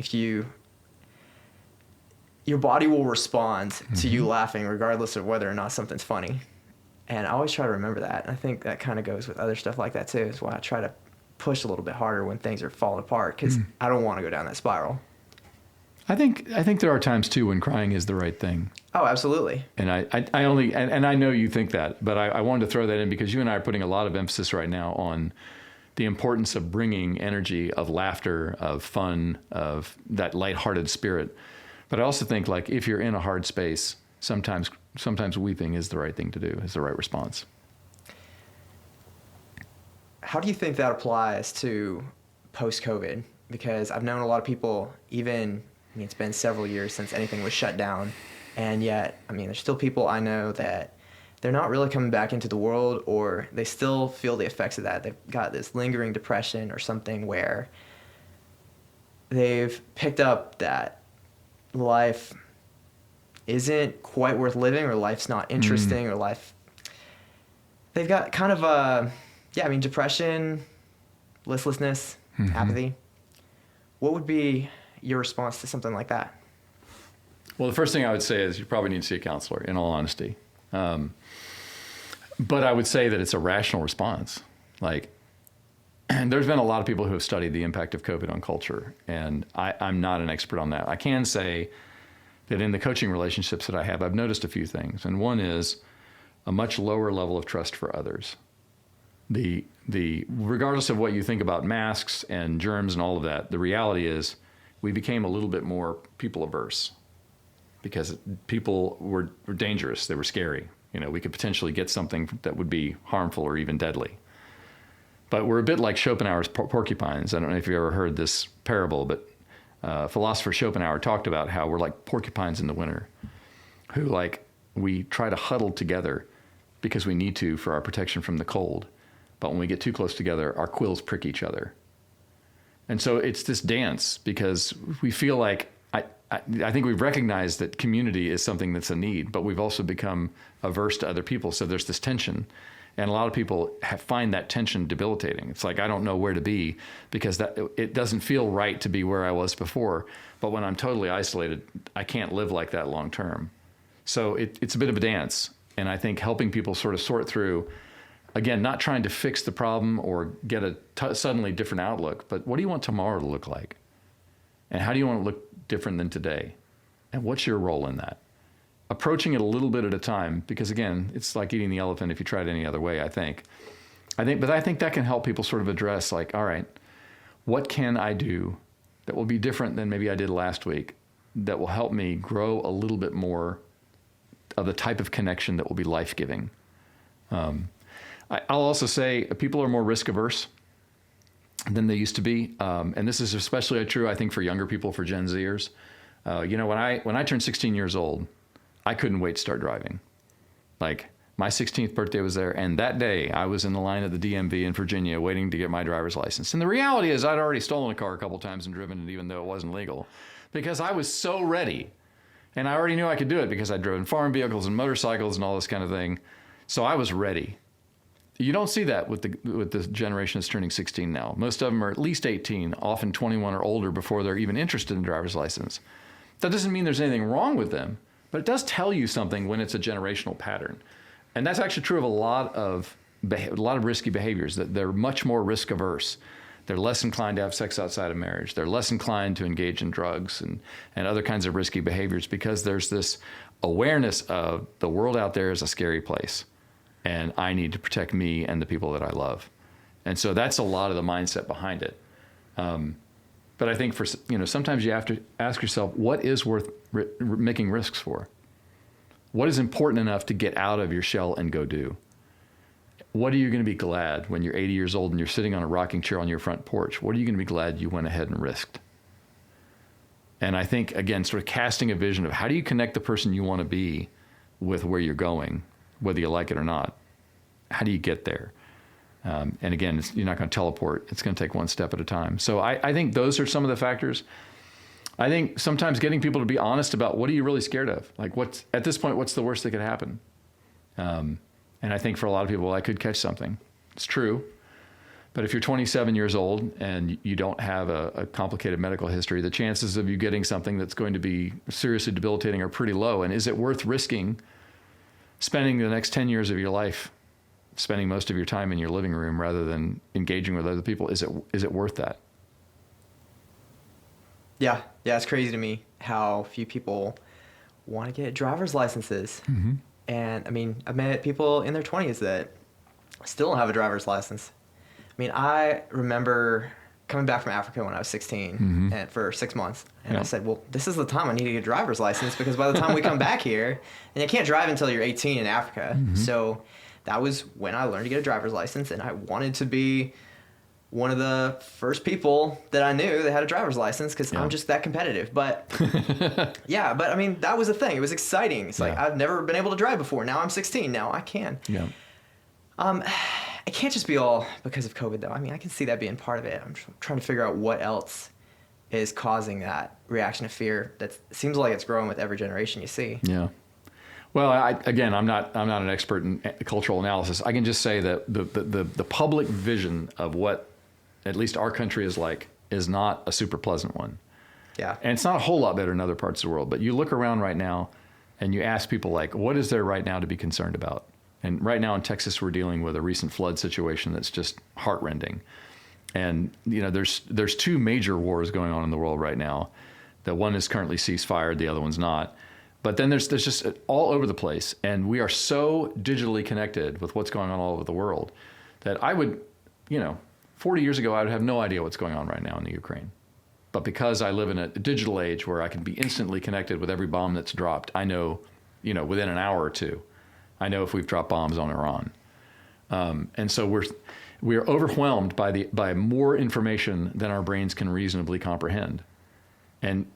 your body will respond to you laughing regardless of whether or not something's funny. And I always try to remember that. I think that kind of goes with other stuff like that too. Is why I try to push a little bit harder when things are falling apart, because I don't want to go down that spiral. I think there are times too when crying is the right thing. Oh, absolutely. And I know you think that, but I wanted to throw that in because you and I are putting a lot of emphasis right now on the importance of bringing energy, of laughter, of fun, of that lighthearted spirit. But I also think, like, if you're in a hard space, sometimes weeping is the right thing to do, is the right response. How do you think that applies to post-COVID? Because I've known a lot of people, it's been several years since anything was shut down, and yet, there's still people I know that they're not really coming back into the world, or they still feel the effects of that. They've got this lingering depression or something where they've picked up that life isn't quite worth living, or life's not interesting, or they've got kind of depression, listlessness, apathy. What would be your response to something like that? Well, the first thing I would say is you probably need to see a counselor, in all honesty. But I would say that it's a rational response. And there's been a lot of people who have studied the impact of COVID on culture, and I'm not an expert on that. I can say that in the coaching relationships that I have, I've noticed a few things. And one is a much lower level of trust for others. Regardless of what you think about masks and germs and all of that, the reality is we became a little bit more people averse because people were dangerous. They were scary. We could potentially get something that would be harmful or even deadly. But we're a bit like Schopenhauer's porcupines. I don't know if you ever heard this parable, but philosopher Schopenhauer talked about how we're like porcupines in the winter, who we try to huddle together because we need to for our protection from the cold. But when we get too close together, our quills prick each other. And so it's this dance because we feel like I think we've recognized that community is something that's a need, but we've also become averse to other people. So there's this tension. And a lot of people find that tension debilitating. It's like, I don't know where to be because it doesn't feel right to be where I was before. But when I'm totally isolated, I can't live like that long term. So it's a bit of a dance. And I think helping people sort of sort through, again, not trying to fix the problem or get a suddenly different outlook, but what do you want tomorrow to look like? And how do you want to look different than today? And what's your role in that? Approaching it a little bit at a time, because again, it's like eating the elephant if you try it any other way, I think that can help people sort of address like, all right, what can I do that will be different than maybe I did last week, that will help me grow a little bit more of the type of connection that will be life-giving. I'll also say people are more risk averse than they used to be. And this is especially true, I think, for younger people, for Gen Zers. When I turned 16 years old, I couldn't wait to start driving. Like, my 16th birthday was there, and that day I was in the line at the DMV in Virginia waiting to get my driver's license. And the reality is I'd already stolen a car a couple times and driven it even though it wasn't legal, because I was so ready. And I already knew I could do it because I'd driven farm vehicles and motorcycles and all this kind of thing. So I was ready. You don't see that with the generation that's turning 16 now. Most of them are at least 18, often 21 or older before they're even interested in a driver's license. That doesn't mean there's anything wrong with them, but it does tell you something when it's a generational pattern. And that's actually true of a lot of risky behaviors, that they're much more risk averse. They're less inclined to have sex outside of marriage. They're less inclined to engage in drugs and other kinds of risky behaviors, because there's this awareness of the world out there is a scary place, and I need to protect me and the people that I love. And so that's a lot of the mindset behind it. But I think sometimes you have to ask yourself, what is worth making risks for? What is important enough to get out of your shell and go do? What are you going to be glad when you're 80 years old and you're sitting on a rocking chair on your front porch? What are you going to be glad you went ahead and risked? And I think, again, sort of casting a vision of how do you connect the person you want to be with where you're going, whether you like it or not. How do you get there? And again, you're not going to teleport. It's going to take one step at a time. So I think those are some of the factors. I think sometimes getting people to be honest about what are you really scared of? Like, at this point, what's the worst that could happen? And I think for a lot of people, I could catch something. It's true. But if you're 27 years old and you don't have a complicated medical history, the chances of you getting something that's going to be seriously debilitating are pretty low. And is it worth risking spending the next 10 years of your life spending most of your time in your living room rather than engaging with other people? Is it worth that? Yeah, it's crazy to me how few people want to get driver's licenses. Mm-hmm. And I mean, I've met people in their 20s that still don't have a driver's license. I mean, I remember coming back from Africa when I was 16 mm-hmm. and for 6 months. And Yeah. I said, well, this is the time I need to get a driver's license, because by the time we come back here, and you can't drive until you're 18 in Africa. Mm-hmm. So that was when I learned to get a driver's license, and I wanted to be one of the first people that I knew that had a driver's license, because Yeah. I'm just that competitive. But yeah, but I mean, that was the thing. It was exciting. It's like, Yeah. I've never been able to drive before. Now I'm 16. Now I can. Yeah. It can't just be all because of COVID, though. I mean, I can see that being part of it. I'm trying to figure out what else is causing that reaction of fear that seems like it's growing with every generation you see. Yeah. Well, I'm not an expert in cultural analysis. I can just say that the public vision of what at least our country is like is not a super pleasant one. Yeah. And it's not a whole lot better in other parts of the world. But you look around right now and you ask people, like, what is there right now to be concerned about? And right now in Texas, we're dealing with a recent flood situation that's just heartrending. And, there's two major wars going on in the world right now. The one is currently ceasefire, the other one's not. But then there's just all over the place. And we are so digitally connected with what's going on all over the world that I would, 40 years ago, I would have no idea what's going on right now in the Ukraine. But because I live in a digital age where I can be instantly connected with every bomb that's dropped, I know, within an hour or two, I know if we've dropped bombs on Iran. And so we're overwhelmed by more information than our brains can reasonably comprehend. And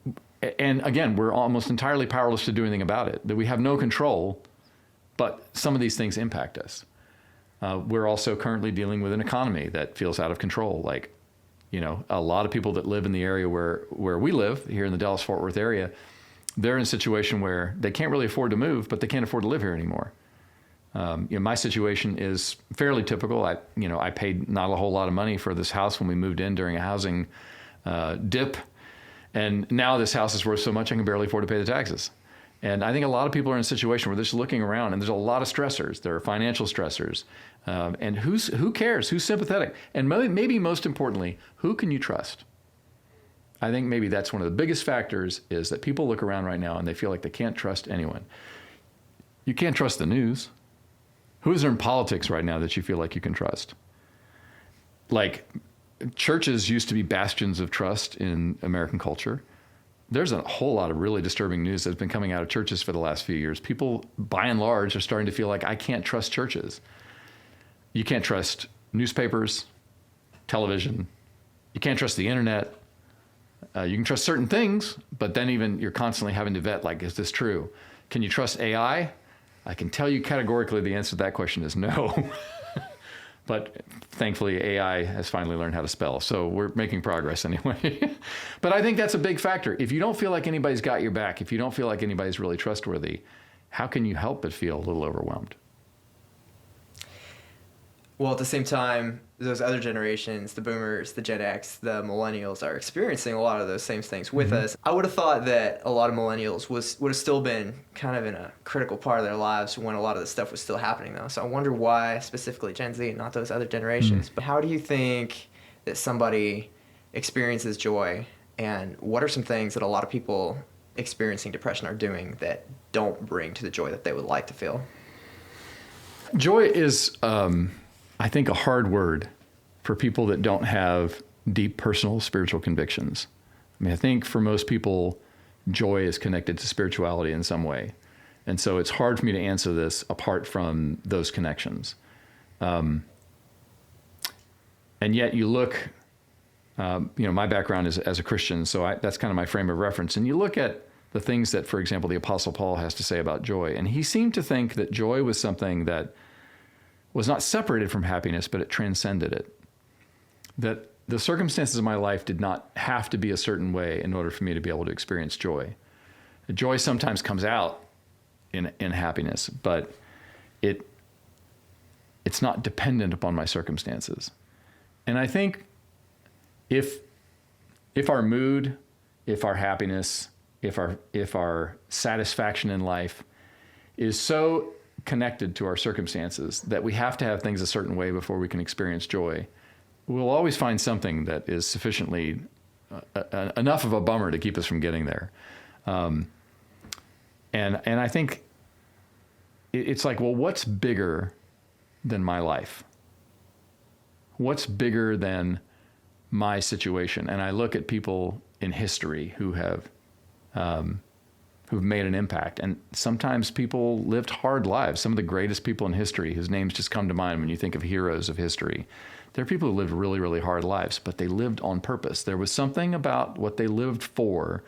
again, we're almost entirely powerless to do anything about it. That we have no control, but some of these things impact us. We're also currently dealing with an economy that feels out of control. Like, A lot of people that live in the area where we live here in the Dallas-Fort Worth area, they're in a situation where they can't really afford to move, but they can't afford to live here anymore. My situation is fairly typical. I paid not a whole lot of money for this house when we moved in during a housing dip. And now this house is worth so much I can barely afford to pay the taxes. And I think a lot of people are in a situation where they're just looking around and there's a lot of stressors. There are financial stressors. And who cares? Who's sympathetic? And maybe most importantly, who can you trust? I think maybe that's one of the biggest factors is that people look around right now and they feel like they can't trust anyone. You can't trust the news. Who is there in politics right now that you feel like you can trust? Like, churches used to be bastions of trust in American culture. There's a whole lot of really disturbing news that's been coming out of churches for the last few years. People, by and large, are starting to feel like, I can't trust churches. You can't trust newspapers, television. You can't trust the internet. You can trust certain things, but then even you're constantly having to vet, like, is this true? Can you trust AI? I can tell you categorically the answer to that question is no. But thankfully, AI has finally learned how to spell. So we're making progress anyway. But I think that's a big factor. If you don't feel like anybody's got your back, if you don't feel like anybody's really trustworthy, how can you help but feel a little overwhelmed? Well, at the same time, those other generations, the boomers, the Gen X, the millennials are experiencing a lot of those same things with us. I would have thought that a lot of millennials would have still been kind of in a critical part of their lives when a lot of this stuff was still happening, though. So I wonder why specifically Gen Z and not those other generations. But how do you think that somebody experiences joy, and what are some things that a lot of people experiencing depression are doing that don't bring to the joy that they would like to feel? Joy is, I think, a hard word for people that don't have deep personal spiritual convictions. I mean, I think for most people, joy is connected to spirituality in some way. And so it's hard for me to answer this apart from those connections. And yet you look, my background is as a Christian, so that's kind of my frame of reference. And you look at the things that, for example, the Apostle Paul has to say about joy. And he seemed to think that joy was something that was not separated from happiness, but it transcended it. That the circumstances of my life did not have to be a certain way in order for me to be able to experience joy. Joy sometimes comes out in happiness, but it's not dependent upon my circumstances. And I think if our mood, if our happiness, if our satisfaction in life is so connected to our circumstances that we have to have things a certain way before we can experience joy, we'll always find something that is sufficiently enough of a bummer to keep us from getting there. And I think it's like, well, what's bigger than my life? What's bigger than my situation? And I look at people in history who have who've made an impact. And sometimes people lived hard lives. Some of the greatest people in history, whose names just come to mind when you think of heroes of history, they're people who lived really, really hard lives, but they lived on purpose. There was something about what they lived for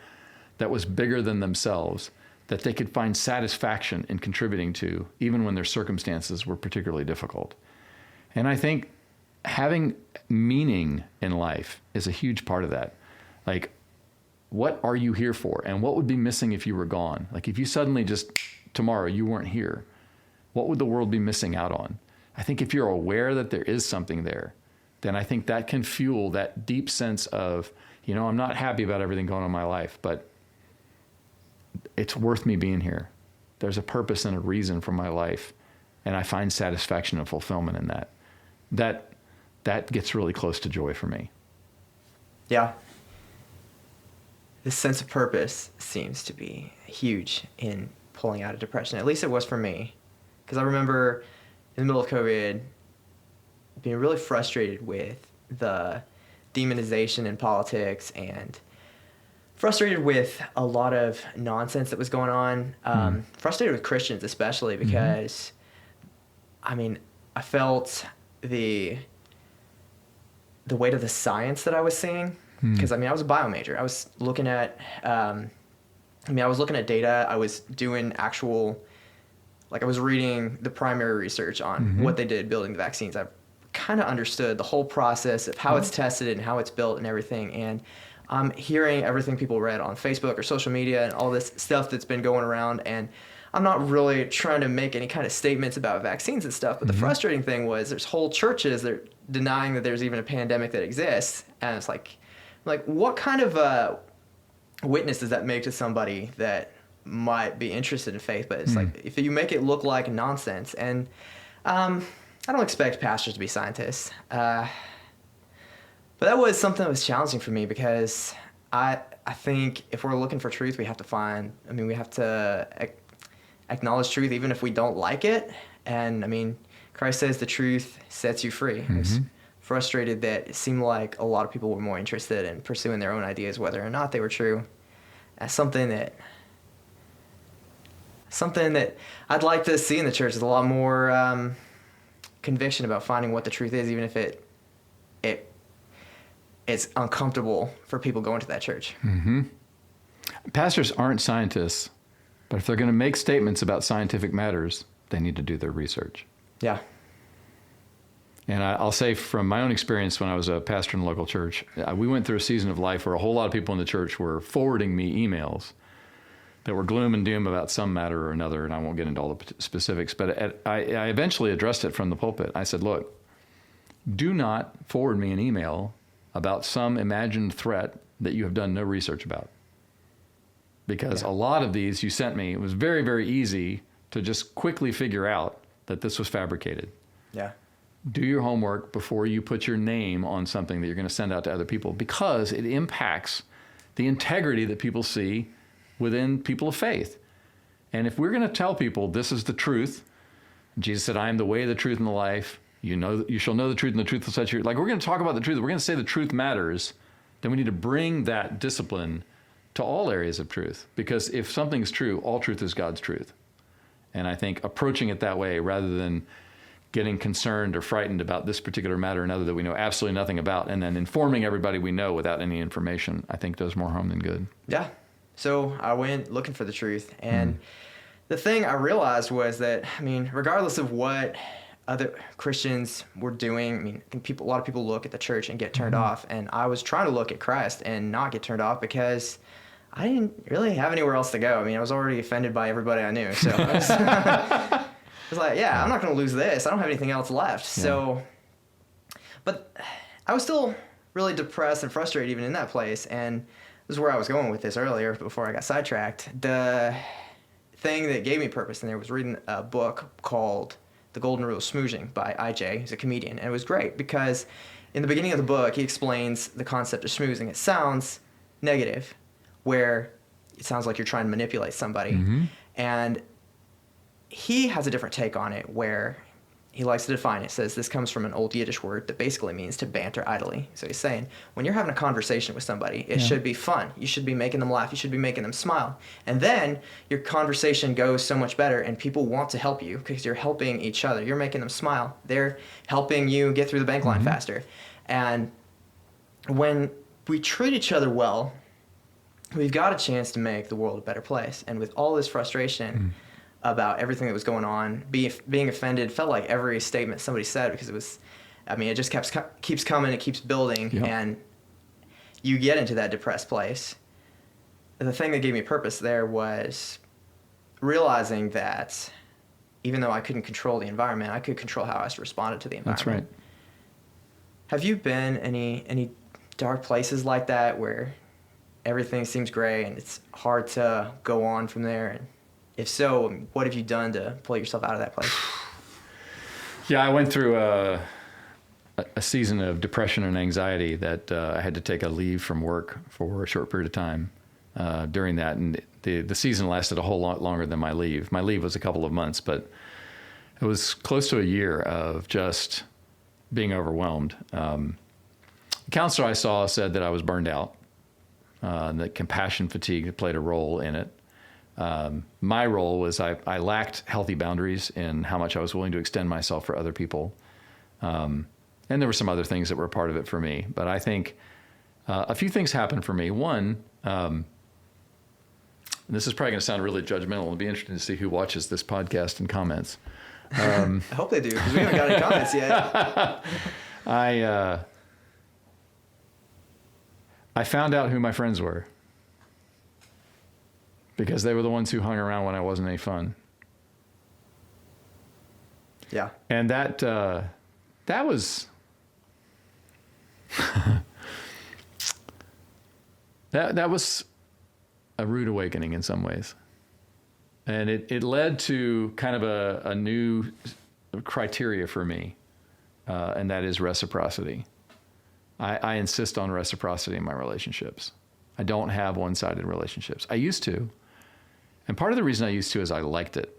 that was bigger than themselves, that they could find satisfaction in contributing to, even when their circumstances were particularly difficult. And I think having meaning in life is a huge part of that. Like, what are you here for? And what would be missing if you were gone? Like, if you suddenly just tomorrow you weren't here, what would the world be missing out on? I think if you're aware that there is something there, then I think that can fuel that deep sense of, I'm not happy about everything going on in my life, but it's worth me being here. There's a purpose and a reason for my life, and I find satisfaction and fulfillment in that. That gets really close to joy for me. Yeah. This sense of purpose seems to be huge in pulling out of depression. At least it was for me. Because I remember in the middle of COVID being really frustrated with the demonization in politics and frustrated with a lot of nonsense that was going on. Frustrated with Christians especially because, I felt the weight of the science that I was seeing. Because, I was a bio major. I was looking at, data. I was doing I was reading the primary research on what they did building the vaccines. I kind of understood the whole process of how it's tested and how it's built and everything. And I'm hearing everything people read on Facebook or social media and all this stuff that's been going around. And I'm not really trying to make any kind of statements about vaccines and stuff. But the frustrating thing was there's whole churches that are denying that there's even a pandemic that exists. And it's like what kind of witness does that make to somebody that might be interested in faith? But it's like if you make it look like nonsense. And I don't expect pastors to be scientists. But that was something that was challenging for me because I think if we're looking for truth, we have to acknowledge truth even if we don't like it. And I mean, Christ says the truth sets you free. I was frustrated that it seemed like a lot of people were more interested in pursuing their own ideas, whether or not they were true, as something that I'd like to see in the church is a lot more conviction about finding what the truth is, even if it's uncomfortable for people going to that church. Pastors aren't scientists, but if they're going to make statements about scientific matters, they need to do their research. Yeah. And I'll say from my own experience when I was a pastor in a local church, we went through a season of life where a whole lot of people in the church were forwarding me emails that were gloom and doom about some matter or another, and I won't get into all the specifics, but I eventually addressed it from the pulpit. I said, look, do not forward me an email about some imagined threat that you have done no research about. Because a lot of these you sent me, it was very, very easy to just quickly figure out that this was fabricated. Yeah. Do your homework before you put your name on something that you're going to send out to other people, because it impacts the integrity that people see within people of faith. And if we're going to tell people this is the truth, Jesus said, I am the way, the truth, and the life. You shall know the truth, and the truth will set you. Like, we're going to talk about the truth. We're going to say the truth matters. Then we need to bring that discipline to all areas of truth. Because if something's true, all truth is God's truth. And I think approaching it that way, rather than getting concerned or frightened about this particular matter or another that we know absolutely nothing about, and then informing everybody we know without any information, I think does more harm than good. Yeah. So I went looking for the truth. And the thing I realized was that, I mean, regardless of what other Christians were doing, I mean, I think a lot of people look at the church and get turned off. And I was trying to look at Christ and not get turned off because I didn't really have anywhere else to go. I mean, I was already offended by everybody I knew. So I was like, yeah, I'm not going to lose this. I don't have anything else left. Yeah. So, but I was still really depressed and frustrated even in that place. And this is where I was going with this earlier before I got sidetracked. The thing that gave me purpose in there was reading a book called The Golden Rule of Smoozing by IJ. He's a comedian. And it was great because in the beginning of the book, he explains the concept of schmoozing. It sounds negative, where it sounds like you're trying to manipulate somebody. And he has a different take on it, where he likes to define it. Says this comes from an old Yiddish word that basically means to banter idly. So he's saying when you're having a conversation with somebody, it should be fun. You should be making them laugh. You should be making them smile. And then your conversation goes so much better, and people want to help you because you're helping each other. You're making them smile. They're helping you get through the bank line faster. And when we treat each other well, we've got a chance to make the world a better place. And with all this frustration about everything that was going on, being offended felt like every statement somebody said, because it was, I mean, it just keeps coming, it keeps building, and you get into that depressed place. The thing that gave me purpose there was realizing that even though I couldn't control the environment, I could control how I responded to the environment. That's right. Have you been any dark places like that where everything seems gray and it's hard to go on from there? And if so, what have you done to pull yourself out of that place? Yeah, I went through a season of depression and anxiety that I had to take a leave from work for a short period of time during that. And the season lasted a whole lot longer than my leave. My leave was a couple of months, but it was close to a year of just being overwhelmed. The counselor I saw said that I was burned out, that compassion fatigue played a role in it. My role was I lacked healthy boundaries in how much I was willing to extend myself for other people. And there were some other things that were a part of it for me. But I think a few things happened for me. One, this is probably going to sound really judgmental. It'll be interesting to see who watches this podcast and comments. I hope they do, because we haven't got any comments yet. I found out who my friends were because they were the ones who hung around when I wasn't any fun. Yeah. And that was that was a rude awakening in some ways. And it led to kind of a new criteria for me, and that is reciprocity. I insist on reciprocity in my relationships. I don't have one-sided relationships. I used to. And part of the reason I used to is I liked it.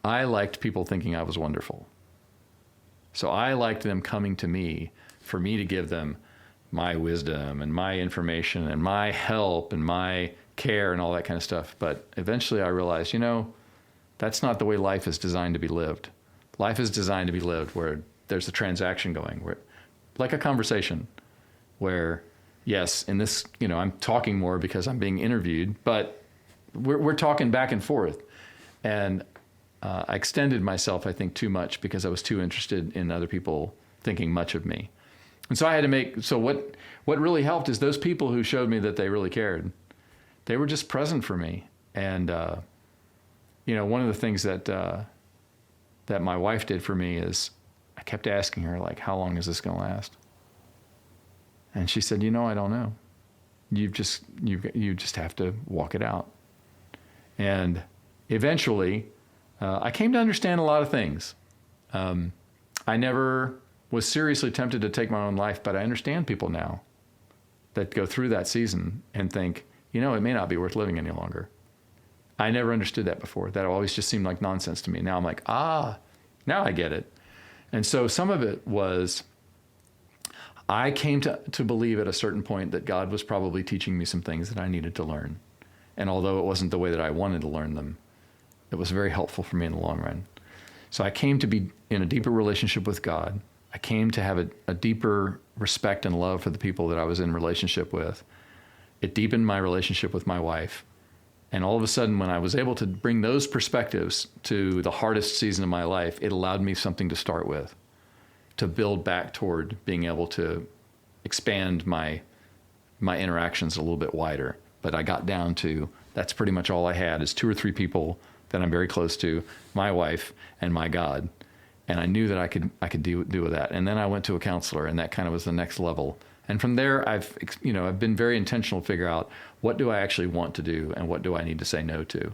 I liked people thinking I was wonderful. So I liked them coming to me for me to give them my wisdom and my information and my help and my care and all that kind of stuff. But eventually I realized, that's not the way life is designed to be lived. Life is designed to be lived where there's a transaction going, where, like a conversation, where, yes, in this, I'm talking more because I'm being interviewed, but we're talking back and forth. And I extended myself, I think, too much because I was too interested in other people thinking much of me. And so I had to so what really helped is those people who showed me that they really cared. They were just present for me. And, one of the things that my wife did for me is I kept asking her, like, how long is this going to last? And she said, I don't know. You just have to walk it out. And eventually, I came to understand a lot of things. I never was seriously tempted to take my own life, but I understand people now that go through that season and think, it may not be worth living any longer. I never understood that before. That always just seemed like nonsense to me. Now I'm like, now I get it. And so some of it was, I came to believe at a certain point that God was probably teaching me some things that I needed to learn. And although it wasn't the way that I wanted to learn them, it was very helpful for me in the long run. So I came to be in a deeper relationship with God. I came to have a deeper respect and love for the people that I was in relationship with. It deepened my relationship with my wife. And all of a sudden, when I was able to bring those perspectives to the hardest season of my life, it allowed me something to start with, to build back toward being able to expand my interactions a little bit wider. But I got down to, that's pretty much all I had, is 2 or 3 people that I'm very close to, my wife and my God. And I knew that I could do with that. And then I went to a counselor, and that kind of was the next level. And from there, I've been very intentional to figure out, what do I actually want to do and what do I need to say no to?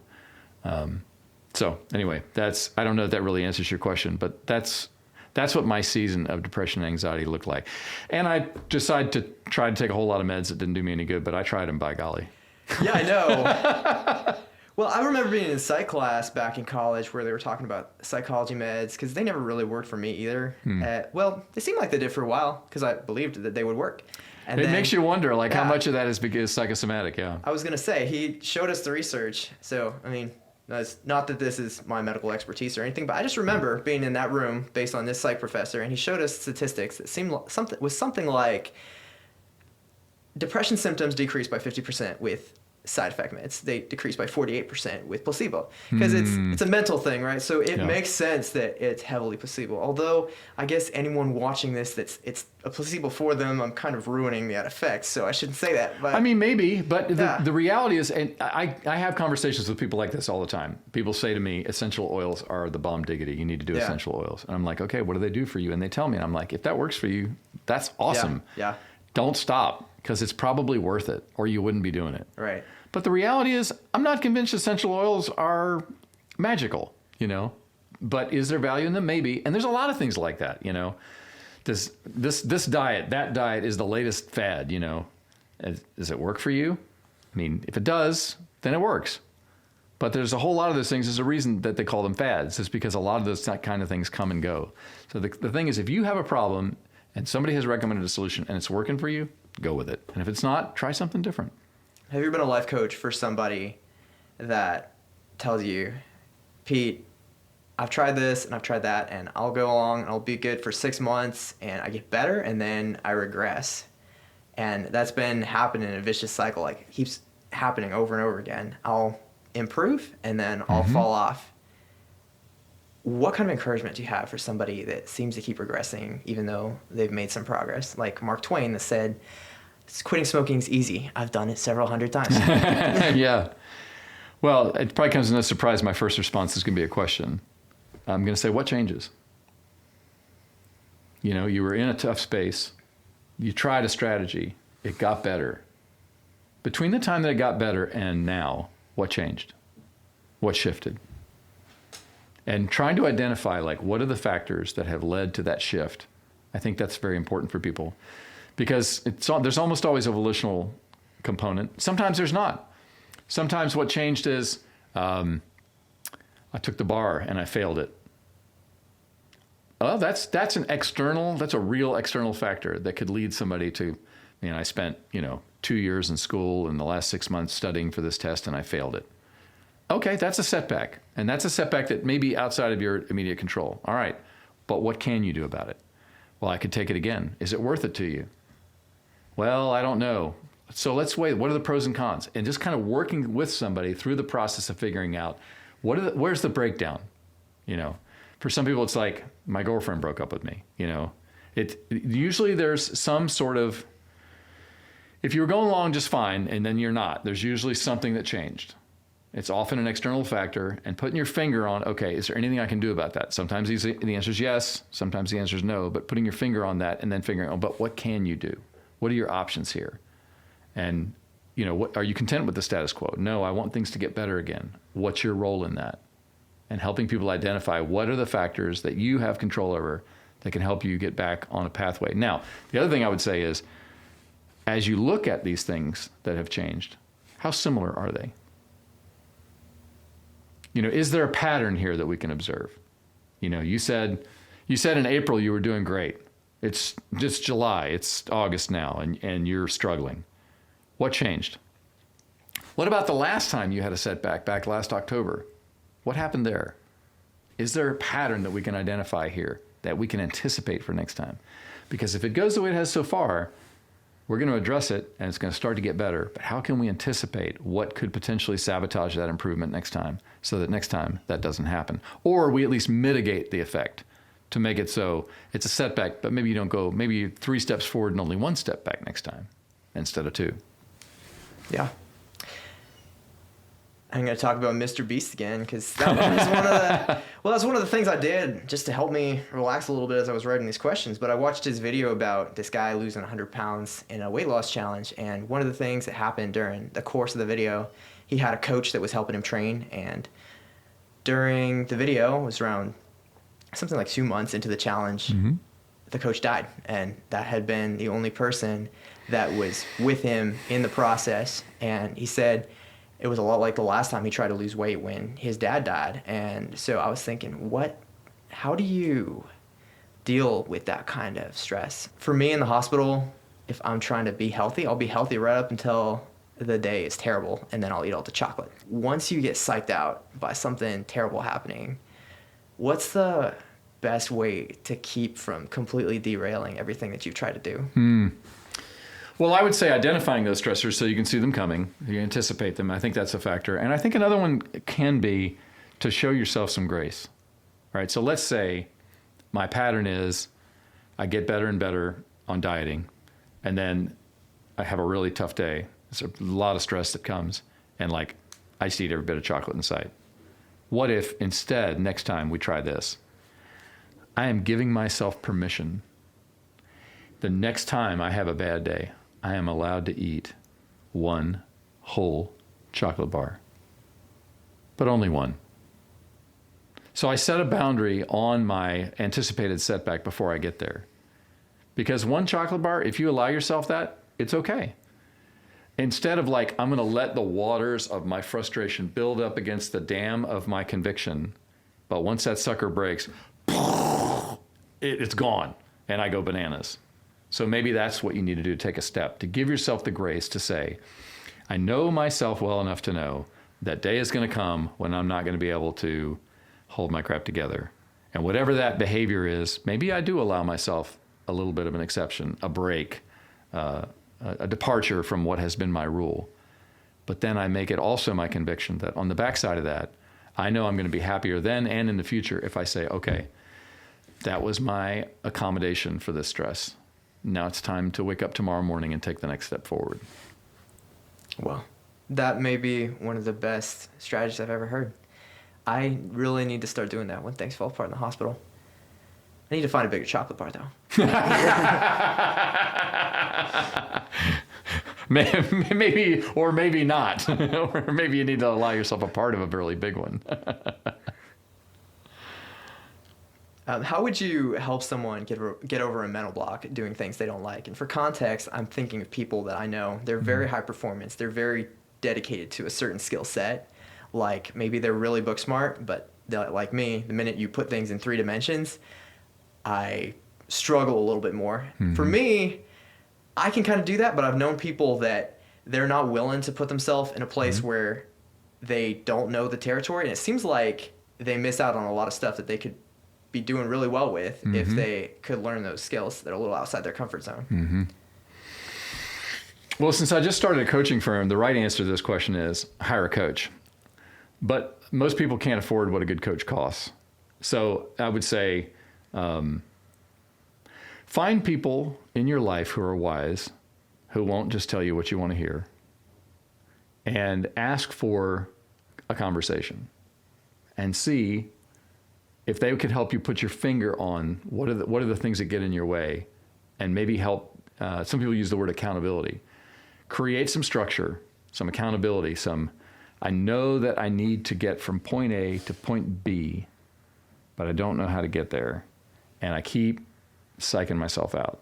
So anyway, I don't know if that really answers your question, but that's what my season of depression and anxiety looked like. And I decided to try to take a whole lot of meds that didn't do me any good, but I tried them, by golly. Yeah, I know. Well, I remember being in psych class back in college where they were talking about psychology meds, because they never really worked for me either. Well, they seemed like they did for a while because I believed that they would work. And it then, makes you wonder, how yeah, much of that is psychosomatic, yeah. I was going to say, he showed us the research. So, it's not that this is my medical expertise or anything, but I just remember being in that room based on this psych professor, and he showed us statistics that seemed something like depression symptoms decreased by 50% with side effect meds. They decreased by 48% with placebo, because it's a mental thing, right? So it makes sense that it's heavily placebo. Although I guess anyone watching this, it's a placebo for them, I'm kind of ruining that effect, so I shouldn't say that. But maybe, but the reality is, and I have conversations with people like this all the time. People say to me, essential oils are the bomb diggity. You need to do essential oils. And I'm like, okay, what do they do for you? And they tell me, and I'm like, if that works for you, that's awesome. Yeah. Don't stop, because it's probably worth it, or you wouldn't be doing it. Right. But the reality is, I'm not convinced essential oils are magical, But is there value in them? Maybe. And there's a lot of things like that, This diet, that diet is the latest fad, Does it work for you? If it does, then it works. But there's a whole lot of those things. There's a reason that they call them fads. It's because a lot of those kind of things come and go. So the thing is, if you have a problem and somebody has recommended a solution and it's working for you, go with it. And if it's not, try something different. Have you ever been a life coach for somebody that tells you, Pete, I've tried this and I've tried that, and I'll go along and I'll be good for 6 months and I get better and then I regress? And that's been happening in a vicious cycle, like it keeps happening over and over again. I'll improve and then I'll fall off. what kind of encouragement do you have for somebody that seems to keep regressing even though they've made some progress? Like Mark Twain that said, quitting smoking is easy. I've done it several hundred times. Yeah. Well, it probably comes as no surprise. My first response is going to be a question. I'm going to say, what changes? You know, you were in a tough space. You tried a strategy. It got better. Between the time that it got better and now, what changed? What shifted? And trying to identify, like, what are the factors that have led to that shift? I think that's very important for people, because there's almost always a volitional component. Sometimes there's not. Sometimes what changed is I took the bar and I failed it. Well, that's a real external factor that could lead somebody to, I spent, 2 years in school and the last 6 months studying for this test and I failed it. Okay, that's a setback. And that's a setback that may be outside of your immediate control. All right, but what can you do about it? Well, I could take it again. Is it worth it to you? Well, I don't know. So let's weigh, what are the pros and cons? And just kind of working with somebody through the process of figuring out where's the breakdown? For some people, it's like, my girlfriend broke up with me. Usually there's some sort of, if you were going along just fine and then you're not, there's usually something that changed. It's often an external factor, and putting your finger on, okay, is there anything I can do about that? Sometimes the answer is yes, sometimes the answer is no, but putting your finger on that and then figuring out, but what can you do? What are your options here? And, what are you content with the status quo? No, I want things to get better again. What's your role in that? And helping people identify what are the factors that you have control over that can help you get back on a pathway. Now, the other thing I would say is, as you look at these things that have changed, how similar are they? Is there a pattern here that we can observe? You said in April you were doing great. It's just July, it's August now, and you're struggling. What changed? What about the last time you had a setback back last October? What happened there? Is there a pattern that we can identify here that we can anticipate for next time? Because if it goes the way it has so far, we're going to address it and it's going to start to get better. But how can we anticipate what could potentially sabotage that improvement next time so that next time that doesn't happen? Or we at least mitigate the effect to make it so it's a setback, but maybe you don't go, maybe you're 3 steps forward and only 1 step back next time instead of 2. Yeah. I'm going to talk about Mr. Beast again, because that was that's one of the things I did just to help me relax a little bit as I was writing these questions. But I watched his video about this guy losing 100 pounds in a weight loss challenge. And one of the things that happened during the course of the video, he had a coach that was helping him train. And during the video, it was around something like 2 months into the challenge, the coach died. And that had been the only person that was with him in the process. And he said it was a lot like the last time he tried to lose weight when his dad died. And so I was thinking, how do you deal with that kind of stress? For me in the hospital, if I'm trying to be healthy, I'll be healthy right up until the day is terrible, and then I'll eat all the chocolate. Once you get psyched out by something terrible happening, what's the best way to keep from completely derailing everything that you've tried to do? Well, I would say identifying those stressors so you can see them coming, you anticipate them. I think that's a factor. And I think another one can be to show yourself some grace, right? So let's say my pattern is I get better and better on dieting, and then I have a really tough day. There's a lot of stress that comes, and I just eat every bit of chocolate in sight. What if instead, next time we try this, I am giving myself permission. The next time I have a bad day, I am allowed to eat 1 whole chocolate bar, but only 1. So I set a boundary on my anticipated setback before I get there. Because 1 chocolate bar, if you allow yourself that, it's okay. Instead of I'm going to let the waters of my frustration build up against the dam of my conviction, but once that sucker breaks, it's gone, and I go bananas. So maybe that's what you need to do, to take a step, to give yourself the grace to say, I know myself well enough to know that day is going to come when I'm not going to be able to hold my crap together. And whatever that behavior is, maybe I do allow myself a little bit of an exception, a break, a departure from what has been my rule. But then I make it also my conviction that on the backside of that, I know I'm going to be happier then and in the future if I say, okay, that was my accommodation for this stress. Now it's time to wake up tomorrow morning and take the next step forward. Well, that may be one of the best strategies I've ever heard. I really need to start doing that when things fall apart in the hospital. I need to find a bigger chocolate bar, though. Maybe, or maybe not. Or maybe you need to allow yourself a part of a really big one. How would you help someone get over a mental block doing things they don't like? And for context, I'm thinking of people that I know. They're very high performance. They're very dedicated to a certain skill set. Like maybe they're really book smart, but like me, the minute you put things in 3 dimensions, I struggle a little bit more. For me, I can kind of do that, but I've known people that they're not willing to put themselves in a place where they don't know the territory. And it seems like they miss out on a lot of stuff that they could be doing really well with if they could learn those skills that are a little outside their comfort zone. Well, since I just started a coaching firm, the right answer to this question is hire a coach. But most people can't afford what a good coach costs. So I would say, find people in your life who are wise, who won't just tell you what you want to hear, and ask for a conversation and see if they could help you put your finger on what are the things that get in your way, and maybe help. Some people use the word accountability. Create some structure, some accountability, I know that I need to get from point A to point B, but I don't know how to get there. And I keep psyching myself out.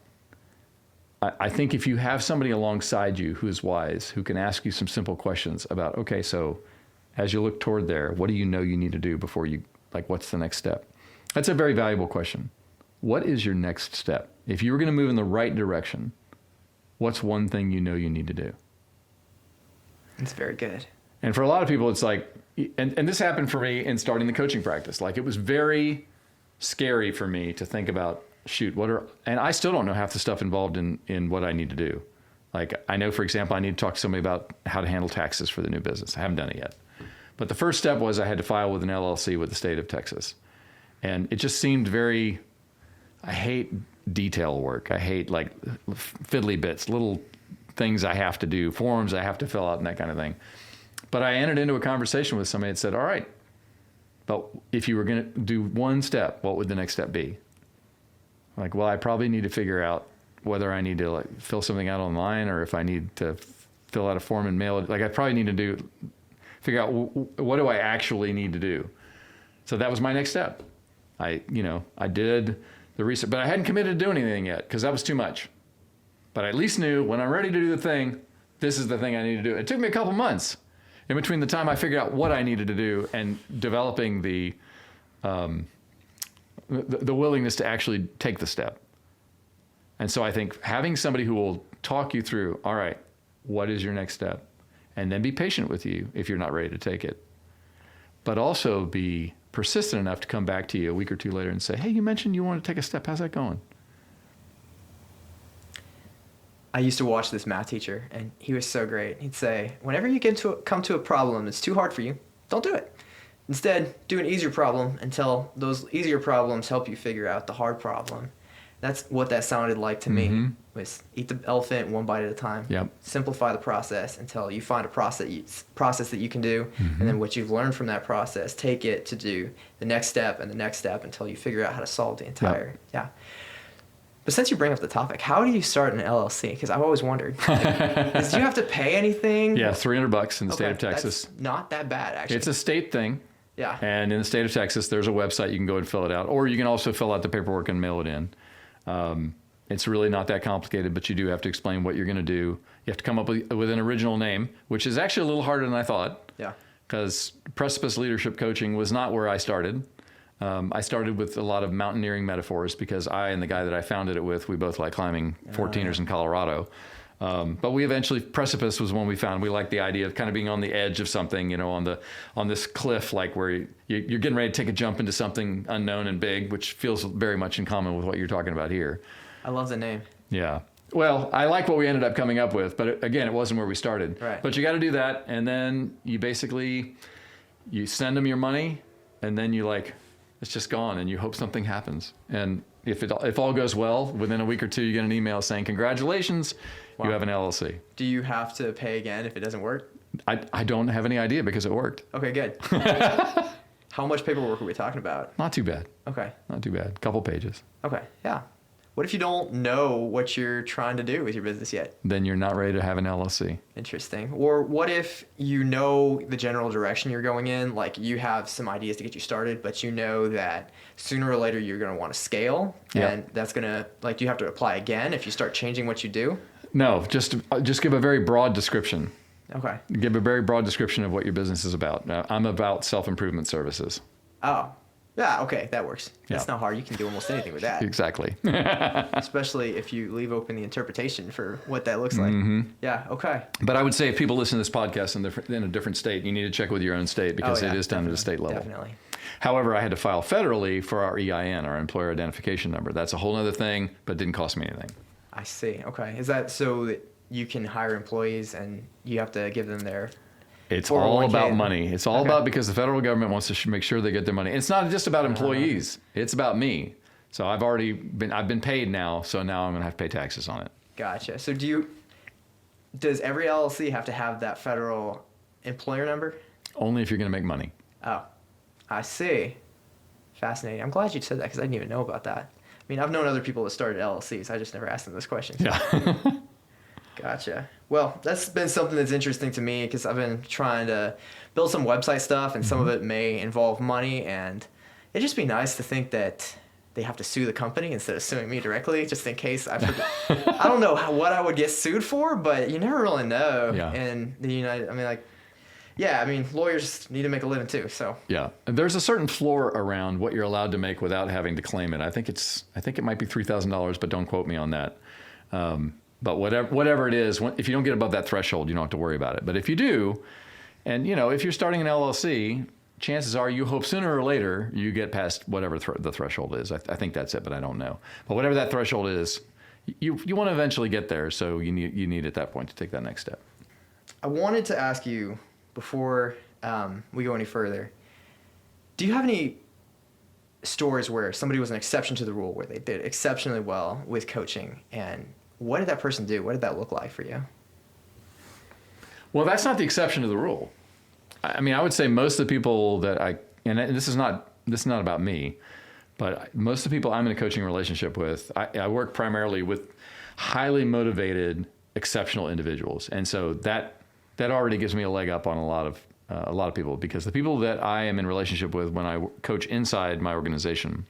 I think if you have somebody alongside you who is wise, who can ask you some simple questions about, okay, so as you look toward there, what do you know you need to do before you, like, what's the next step? That's a very valuable question. What is your next step? If you were going to move in the right direction, what's one thing you know you need to do? It's very good. And for a lot of people, it's like, and this happened for me in starting the coaching practice. Like, it was very scary for me to think about, and I still don't know half the stuff involved in what I need to do. Like, I know, for example, I need to talk to somebody about how to handle taxes for the new business. I haven't done it yet. But the first step was I had to file with an LLC with the state of Texas. And it just seemed I hate detail work. I hate like fiddly bits, little things I have to do, forms I have to fill out and that kind of thing. But I entered into a conversation with somebody that said, all right, but if you were going to do one step, what would the next step be? Like, well, I probably need to figure out whether I need to like fill something out online, or if I need to fill out a form and mail it. Like, I probably need to figure out what do I actually need to do. So that was my next step. I did the research, but I hadn't committed to doing anything yet because that was too much. But I at least knew when I'm ready to do the thing, this is the thing I need to do. It took me a couple months in between the time I figured out what I needed to do and developing the willingness to actually take the step. And so I think having somebody who will talk you through, all right, what is your next step? And then be patient with you if you're not ready to take it. But also be persistent enough to come back to you a week or two later and say, hey, you mentioned you want to take a step. How's that going? I used to watch this math teacher, and he was so great. He'd say, whenever you come to a problem that's too hard for you, don't do it. Instead, do an easier problem until those easier problems help you figure out the hard problem. That's what that sounded like to me, was eat the elephant one bite at a time. Yep. Simplify the process until you find a process that you can do, and then what you've learned from that process, take it to do the next step and the next step until you figure out how to solve the entire, But since you bring up the topic, how do you start an LLC? Because I've always wondered. Do you have to pay anything? Yeah, $300 in the state of Texas. That's not that bad, actually. It's a state thing. Yeah. And in the state of Texas, there's a website you can go and fill it out, or you can also fill out the paperwork and mail it in. It's really not that complicated, but you do have to explain what you're going to do. You have to come up with an original name, which is actually a little harder than I thought. Yeah. Because Precipice Leadership Coaching was not where I started. I started with a lot of mountaineering metaphors because I and the guy that I founded it with, we both like climbing 14ers in Colorado. But we eventually, Precipice was one we found. We liked the idea of kind of being on the edge of something, on this cliff, like where you're getting ready to take a jump into something unknown and big, which feels very much in common with what you're talking about here. I love the name. Yeah. Well, I like what we ended up coming up with, but again, it wasn't where we started. Right. But you got to do that, and then you basically you send them your money, and then it's just gone, and you hope something happens. And if all goes well, within a week or two, you get an email saying, congratulations, Wow. you have an LLC. Do you have to pay again if it doesn't work? I don't have any idea because it worked. Okay, good. How much paperwork are we talking about? Not too bad. Okay. Not too bad. Couple pages. Okay. Yeah. What if you don't know what you're trying to do with your business yet? Then you're not ready to have an LLC. Interesting. Or what if you know the general direction you're going in, like you have some ideas to get you started, but you know that sooner or later you're going to want to scale, Yeah. and that's going to, like, do you have to apply again if you start changing what you do? No, just give a very broad description. Okay. Give a very broad description of what your business is about. I'm about self-improvement services. Oh, yeah. Okay. That works. That's Yeah. not hard. You can do almost anything with that, Exactly. especially if you leave open the interpretation for what that looks like. Mm-hmm. Yeah. Okay. But I would say if people listen to this podcast in a different state, you need to check with your own state because Oh, yeah, it is done at a definitely, state level. Definitely. However, I had to file federally for our EIN, our employer identification number. That's a whole other thing, but didn't cost me anything. I see. Okay. Is that so that you can hire employees and you have to give them their... It's all 401k. about money. It's all Okay. about because the federal government wants to make sure they get their money. It's not just about employees. It's about me. So I've been paid now. So now I'm going to have to pay taxes on it. Gotcha. So does every LLC have to have that federal employer number? Only if you're going to make money. Oh, I see. Fascinating. I'm glad you said that because I didn't even know about that. I mean, I've known other people that started LLCs. I just never asked them this question. Yeah. Gotcha. Well, that's been something that's interesting to me because I've been trying to build some website stuff, and some of it may involve money, and it'd just be nice to think that they have to sue the company instead of suing me directly, just in case I forget. I don't know what I would get sued for, but you never really know. Yeah. In the United, I mean, lawyers need to make a living too. So Yeah. There's a certain floor around what you're allowed to make without having to claim it. I think it might be $3,000, but don't quote me on that. But whatever it is, if you don't get above that threshold, you don't have to worry about it. But if you do, and if you're starting an LLC, chances are you hope sooner or later you get past whatever the threshold is. I think that's it, but I don't know. But whatever that threshold is, you want to eventually get there. So you need at that point to take that next step. I wanted to ask you before we go any further, do you have any stories where somebody was an exception to the rule, where they did exceptionally well with coaching, and what did that person do? What did that look like for you? Well, that's not the exception to the rule. I mean, I would say most of the people that and this is not about me, but most of the people I'm in a coaching relationship with, I work primarily with highly motivated, exceptional individuals. And so that already gives me a leg up on a lot of people, because the people that I am in relationship with when I coach inside my organization,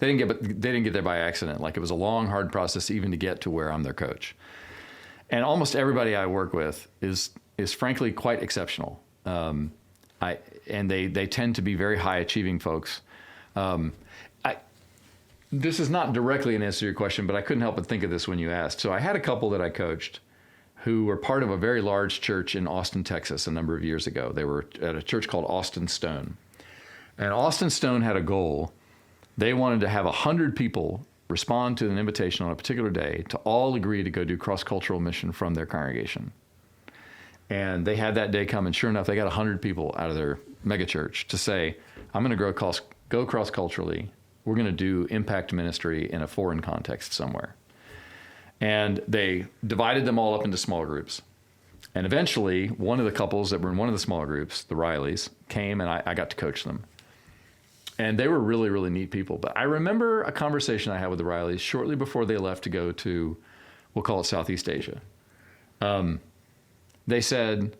they didn't get there by accident. Like, it was a long, hard process even to get to where I'm their coach. And almost everybody I work with is frankly quite exceptional. And they tend to be very high achieving folks. This is not directly an answer to your question, but I couldn't help but think of this when you asked. So I had a couple that I coached who were part of a very large church in Austin, Texas, a number of years ago. They were at a church called Austin Stone. And Austin Stone had a goal. They wanted to have 100 people respond to an invitation on a particular day to all agree to go do cross-cultural mission from their congregation. And they had that day come, and sure enough, they got 100 people out of their megachurch to say, I'm going to go cross-culturally. We're going to do impact ministry in a foreign context somewhere. And they divided them all up into small groups. And eventually, one of the couples that were in one of the small groups, the Rileys, came, and I got to coach them. And they were really, really neat people. But I remember a conversation I had with the Rileys shortly before they left to go to, we'll call it Southeast Asia. They said,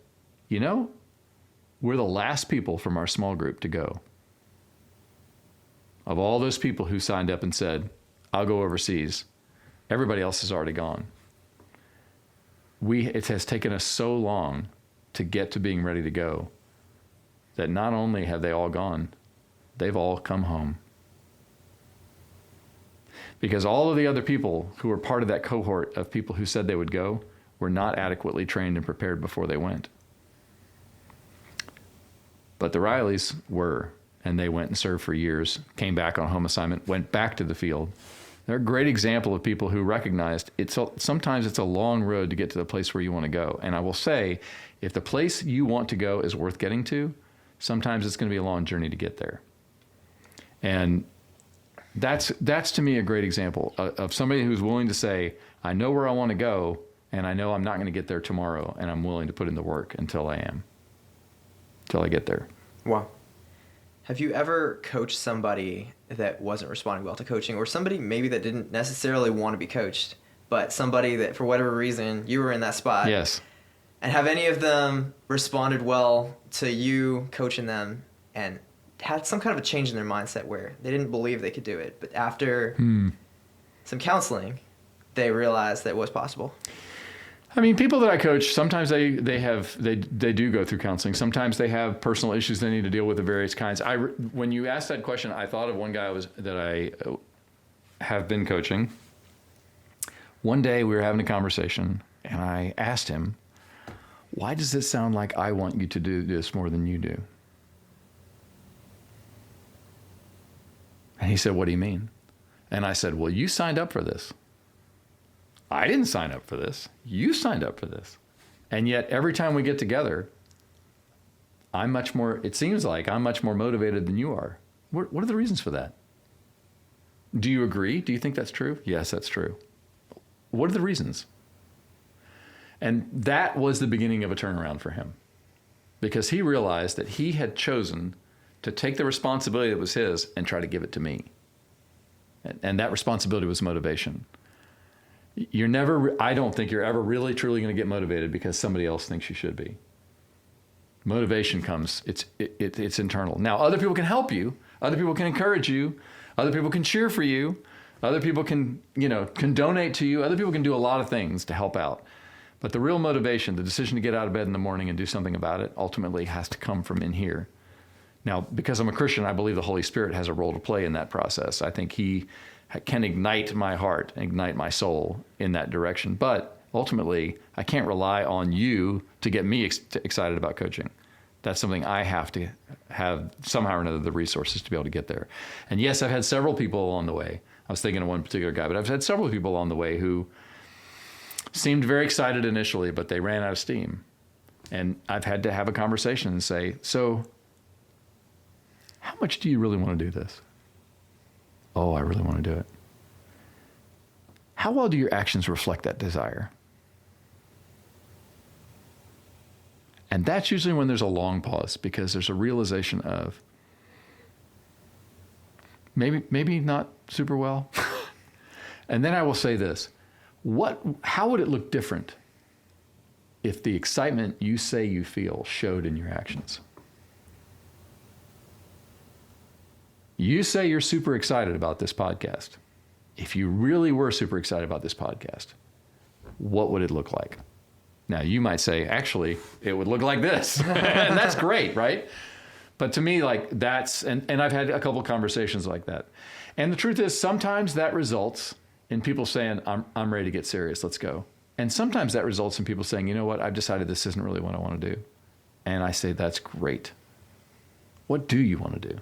we're the last people from our small group to go. Of all those people who signed up and said, I'll go overseas, everybody else has already gone. It has taken us so long to get to being ready to go that not only have they all gone, they've all come home. Because all of the other people who were part of that cohort of people who said they would go were not adequately trained and prepared before they went. But the Rileys were, and they went and served for years, came back on home assignment, went back to the field. They're a great example of people who recognized sometimes it's a long road to get to the place where you want to go. And I will say, if the place you want to go is worth getting to, Sometimes it's going to be a long journey to get there. And that's to me a great example of somebody who's willing to say, I know where I want to go, and I know I'm not going to get there tomorrow, and I'm willing to put in the work until I get there. Wow. Have you ever coached somebody that wasn't responding well to coaching, or somebody maybe that didn't necessarily want to be coached, but somebody that for whatever reason you were in that spot? Yes. And have any of them responded well to you coaching them and had some kind of a change in their mindset where they didn't believe they could do it, but after some counseling, they realized that it was possible? I mean, people that I coach, sometimes they do go through counseling. Sometimes they have personal issues they need to deal with of various kinds. When you asked that question, I thought of one guy that I have been coaching. One day we were having a conversation, and I asked him, why does it sound like I want you to do this more than you do? And he said, what do you mean? And I said, well, you signed up for this. I didn't sign up for this. You signed up for this. And yet every time we get together, it seems like I'm much more motivated than you are. What are the reasons for that? Do you agree? Do you think that's true? Yes, that's true. What are the reasons? And that was the beginning of a turnaround for him, because he realized that he had chosen to take the responsibility that was his and try to give it to me. And that responsibility was motivation. I don't think you're ever really truly going to get motivated because somebody else thinks you should be. Motivation comes, it's internal. Now, other people can help you. Other people can encourage you. Other people can cheer for you. Other people can donate to you. Other people can do a lot of things to help out. But the real motivation, the decision to get out of bed in the morning and do something about it, ultimately has to come from in here. Now, because I'm a Christian, I believe the Holy Spirit has a role to play in that process. I think he can ignite my heart, ignite my soul in that direction. But ultimately, I can't rely on you to get me excited about coaching. That's something I have to have somehow or another the resources to be able to get there. And yes, I've had several people along the way. I was thinking of one particular guy, but I've had several people along the way who seemed very excited initially, but they ran out of steam. And I've had to have a conversation and say, so how much do you really want to do this? Oh, I really want to do it. How well do your actions reflect that desire? And that's usually when there's a long pause, because there's a realization of maybe not super well. And then I will say this, how would it look different if the excitement you say you feel showed in your actions? You say you're super excited about this podcast. If you really were super excited about this podcast, what would it look like? Now, you might say, actually, it would look like this. And that's great, right? But to me, like and I've had a couple of conversations like that. And the truth is, sometimes that results in people saying, I'm ready to get serious, let's go. And sometimes that results in people saying, you know what, I've decided this isn't really what I want to do. And I say, that's great. What do you want to do?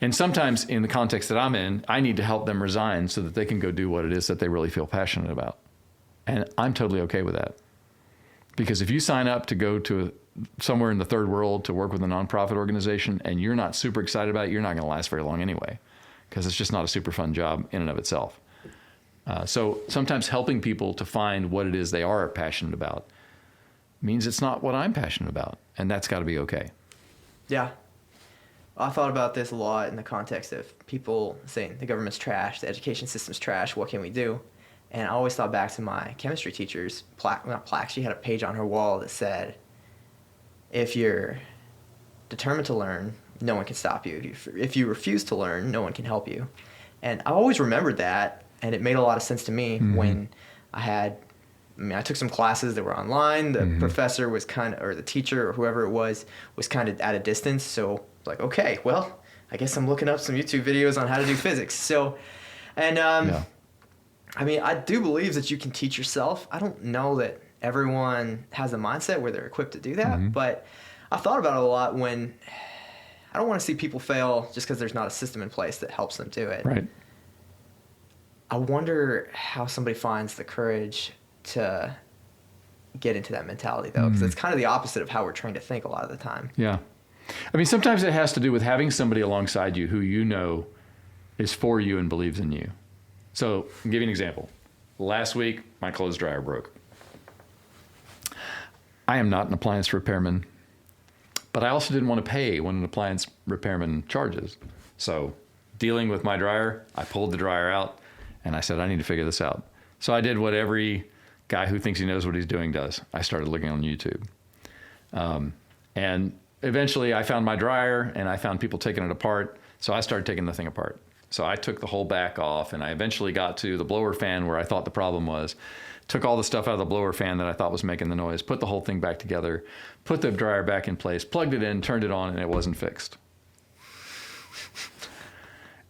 And sometimes in the context that I'm in, I need to help them resign so that they can go do what it is that they really feel passionate about. And I'm totally okay with that. Because if you sign up to go to somewhere in the third world to work with a nonprofit organization and you're not super excited about it, you're not going to last very long anyway, because it's just not a super fun job in and of itself. So sometimes helping people to find what it is they are passionate about means it's not what I'm passionate about, and that's got to be okay. Yeah. I thought about this a lot in the context of people saying the government's trash, the education system's trash, what can we do? And I always thought back to my chemistry teacher's not plaque. She had a page on her wall that said, if you're determined to learn, no one can stop you. If you refuse to learn, no one can help you. And I always remembered that, and it made a lot of sense to me when I took some classes that were online. The professor was or the teacher or whoever it was kind of at a distance. So like, okay, well, I guess I'm looking up some YouTube videos on how to do physics. So, and I mean, I do believe that you can teach yourself. I don't know that everyone has a mindset where they're equipped to do that, but I thought about it a lot when I don't want to see people fail just because there's not a system in place that helps them do it. Right. I wonder how somebody finds the courage to get into that mentality though, because it's kind of the opposite of how we're trained to think a lot of the time. Yeah. I mean, sometimes it has to do with having somebody alongside you who you know is for you and believes in you. So I'll give you an example. Last week, my clothes dryer broke. I am not an appliance repairman, but I also didn't want to pay when an appliance repairman charges. So dealing with my dryer, I pulled the dryer out and I said, I need to figure this out. So I did what every guy who thinks he knows what he's doing does. I started looking on YouTube. And eventually I found my dryer and I found people taking it apart. So I started taking the thing apart. So I took the whole back off and I eventually got to the blower fan where I thought the problem was, took all the stuff out of the blower fan that I thought was making the noise, put the whole thing back together, put the dryer back in place, plugged it in, turned it on, and it wasn't fixed.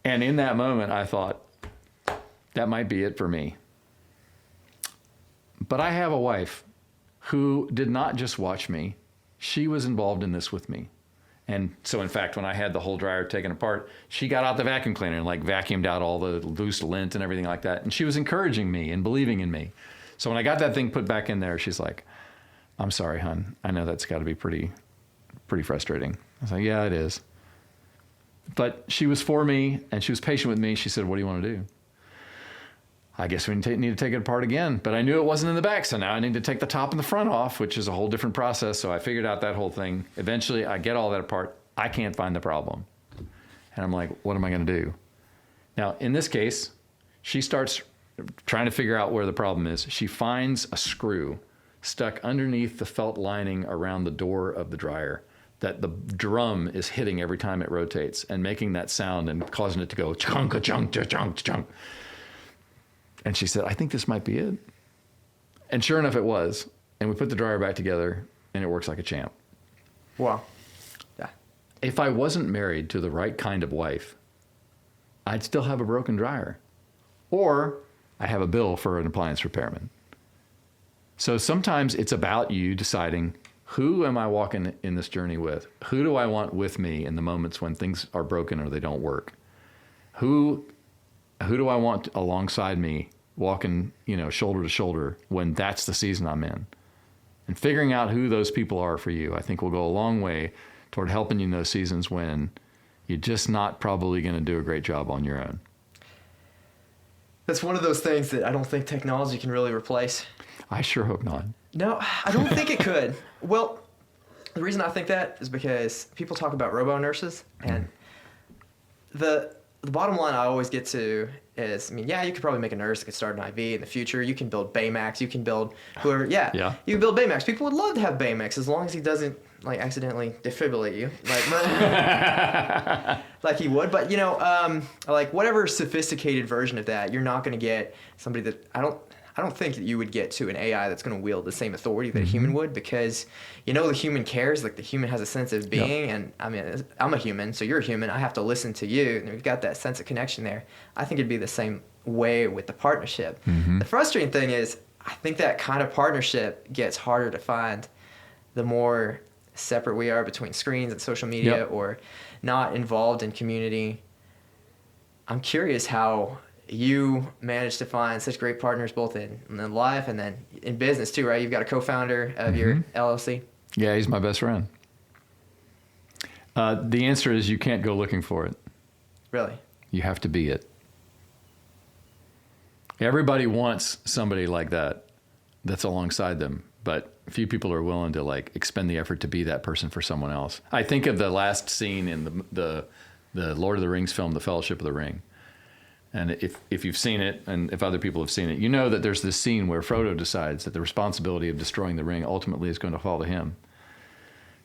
And in that moment, I thought, that might be it for me. But I have a wife who did not just watch me. She was involved in this with me. And so, in fact, when I had the whole dryer taken apart, she got out the vacuum cleaner and vacuumed out all the loose lint and everything like that. And she was encouraging me and believing in me. So when I got that thing put back in there, she's like, I'm sorry, hon. I know that's got to be pretty frustrating. I was like, yeah, it is. But she was for me and she was patient with me. She said, what do you want to do? I guess we need to take it apart again. But I knew it wasn't in the back, so now I need to take the top and the front off, which is a whole different process. So I figured out that whole thing. Eventually, I get all that apart. I can't find the problem. And I'm like, what am I going to do? Now, in this case, she starts trying to figure out where the problem is. She finds a screw stuck underneath the felt lining around the door of the dryer that the drum is hitting every time it rotates and making that sound and causing it to go chunk, chunk, chunk, chunk. And she said, I think this might be it. And sure enough, it was. And we put the dryer back together, and it works like a champ. Wow. Yeah. If I wasn't married to the right kind of wife, I'd still have a broken dryer. Or I have a bill for an appliance repairman. So sometimes it's about you deciding, who am I walking in this journey with? Who do I want with me in the moments when things are broken or they don't work? Who do I want alongside me walking, shoulder to shoulder when that's the season I'm in? And figuring out who those people are for you, I think will go a long way toward helping you in those seasons when you're just not probably going to do a great job on your own. That's one of those things that I don't think technology can really replace. I sure hope not. No, I don't think it could. Well, the reason I think that is because people talk about robo-nurses, and the bottom line I always get to is, you could probably make a nurse that could start an IV in the future. You can build Baymax. You can build whoever. Yeah. You can build Baymax. People would love to have Baymax as long as he doesn't accidentally defibrillate you, like he would. But whatever sophisticated version of that, you're not going to get somebody that I don't think that you would get to an AI that's going to wield the same authority that a human would, because the human cares, the human has a sense of being. Yep. And I'm a human, so you're a human. I have to listen to you, and we've got that sense of connection there. I think it'd be the same way with the partnership. Mm-hmm. The frustrating thing is, I think that kind of partnership gets harder to find the more separate we are between screens and social media, yep, or not involved in community. I'm curious how you managed to find such great partners both in life and then in business too, right? You've got a co-founder of your LLC. Yeah, he's my best friend. The answer is you can't go looking for it. Really? You have to be it. Everybody wants somebody like that that's alongside them, but few people are willing to expend the effort to be that person for someone else. I think of the last scene in the Lord of the Rings film, The Fellowship of the Ring. And if you've seen it, and if other people have seen it, you know that there's this scene where Frodo decides that the responsibility of destroying the ring ultimately is going to fall to him.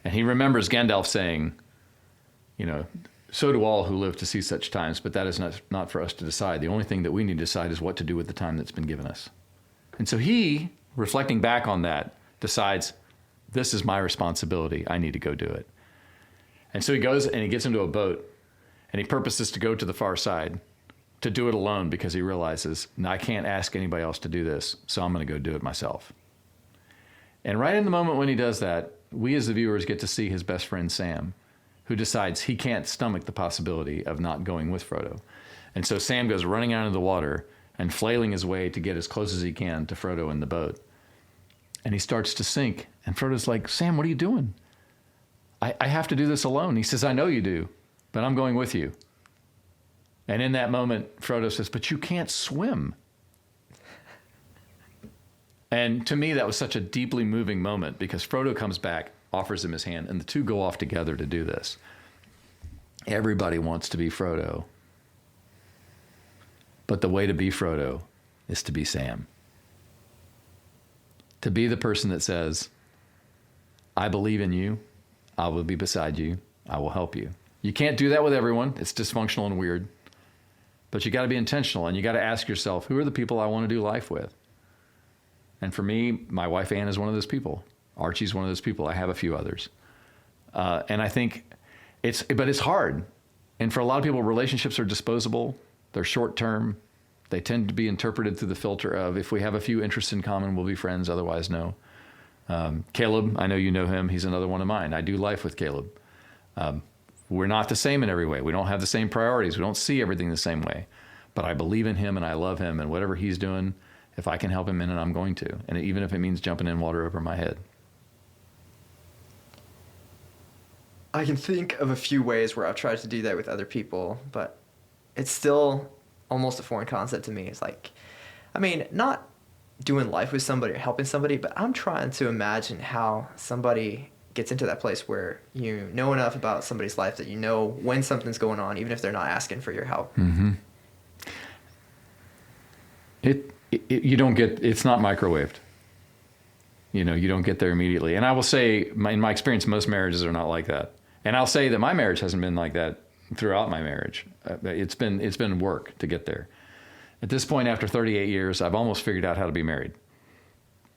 And he remembers Gandalf saying, so do all who live to see such times, but that is not for us to decide. The only thing that we need to decide is what to do with the time that's been given us. And so he, reflecting back on that, decides, this is my responsibility. I need to go do it. And so he goes and he gets into a boat, and he purposes to go to the far side, to do it alone, because he realizes, I can't ask anybody else to do this, so I'm going to go do it myself. And right in the moment when he does that, we as the viewers get to see his best friend Sam, who decides he can't stomach the possibility of not going with Frodo. And so Sam goes running out into the water and flailing his way to get as close as he can to Frodo in the boat. And he starts to sink. And Frodo's like, Sam, what are you doing? I have to do this alone. He says, I know you do, but I'm going with you. And in that moment, Frodo says, but you can't swim. And to me, that was such a deeply moving moment because Frodo comes back, offers him his hand, and the two go off together to do this. Everybody wants to be Frodo. But the way to be Frodo is to be Sam. To be the person that says, I believe in you. I will be beside you. I will help you. You can't do that with everyone. It's dysfunctional and weird. But you got to be intentional, and you got to ask yourself, who are the people I want to do life with? And for me, my wife Ann is one of those people. Archie's one of those people. I have a few others. And I think it's hard. And for a lot of people, relationships are disposable. They're short term. They tend to be interpreted through the filter of, if we have a few interests in common, we'll be friends. Otherwise, no. Caleb, I know you know him. He's another one of mine. I do life with Caleb. We're not the same in every way. We don't have the same priorities. We don't see everything the same way. But I believe in him and I love him, and whatever he's doing, if I can help him in it, I'm going to. And even if it means jumping in water over my head. I can think of a few ways where I've tried to do that with other people, but it's still almost a foreign concept to me. It's like, I mean, not doing life with somebody or helping somebody, but I'm trying to imagine how somebody gets into that place where you know enough about somebody's life that you know when something's going on, even if they're not asking for your help. Mm-hmm. You don't get, it's not microwaved. You know, you don't get there immediately. And I will say, in my experience, most marriages are not like that. And I'll say that my marriage hasn't been like that throughout my marriage. It's been work to get there. At this point, after 38 years, I've almost figured out how to be married.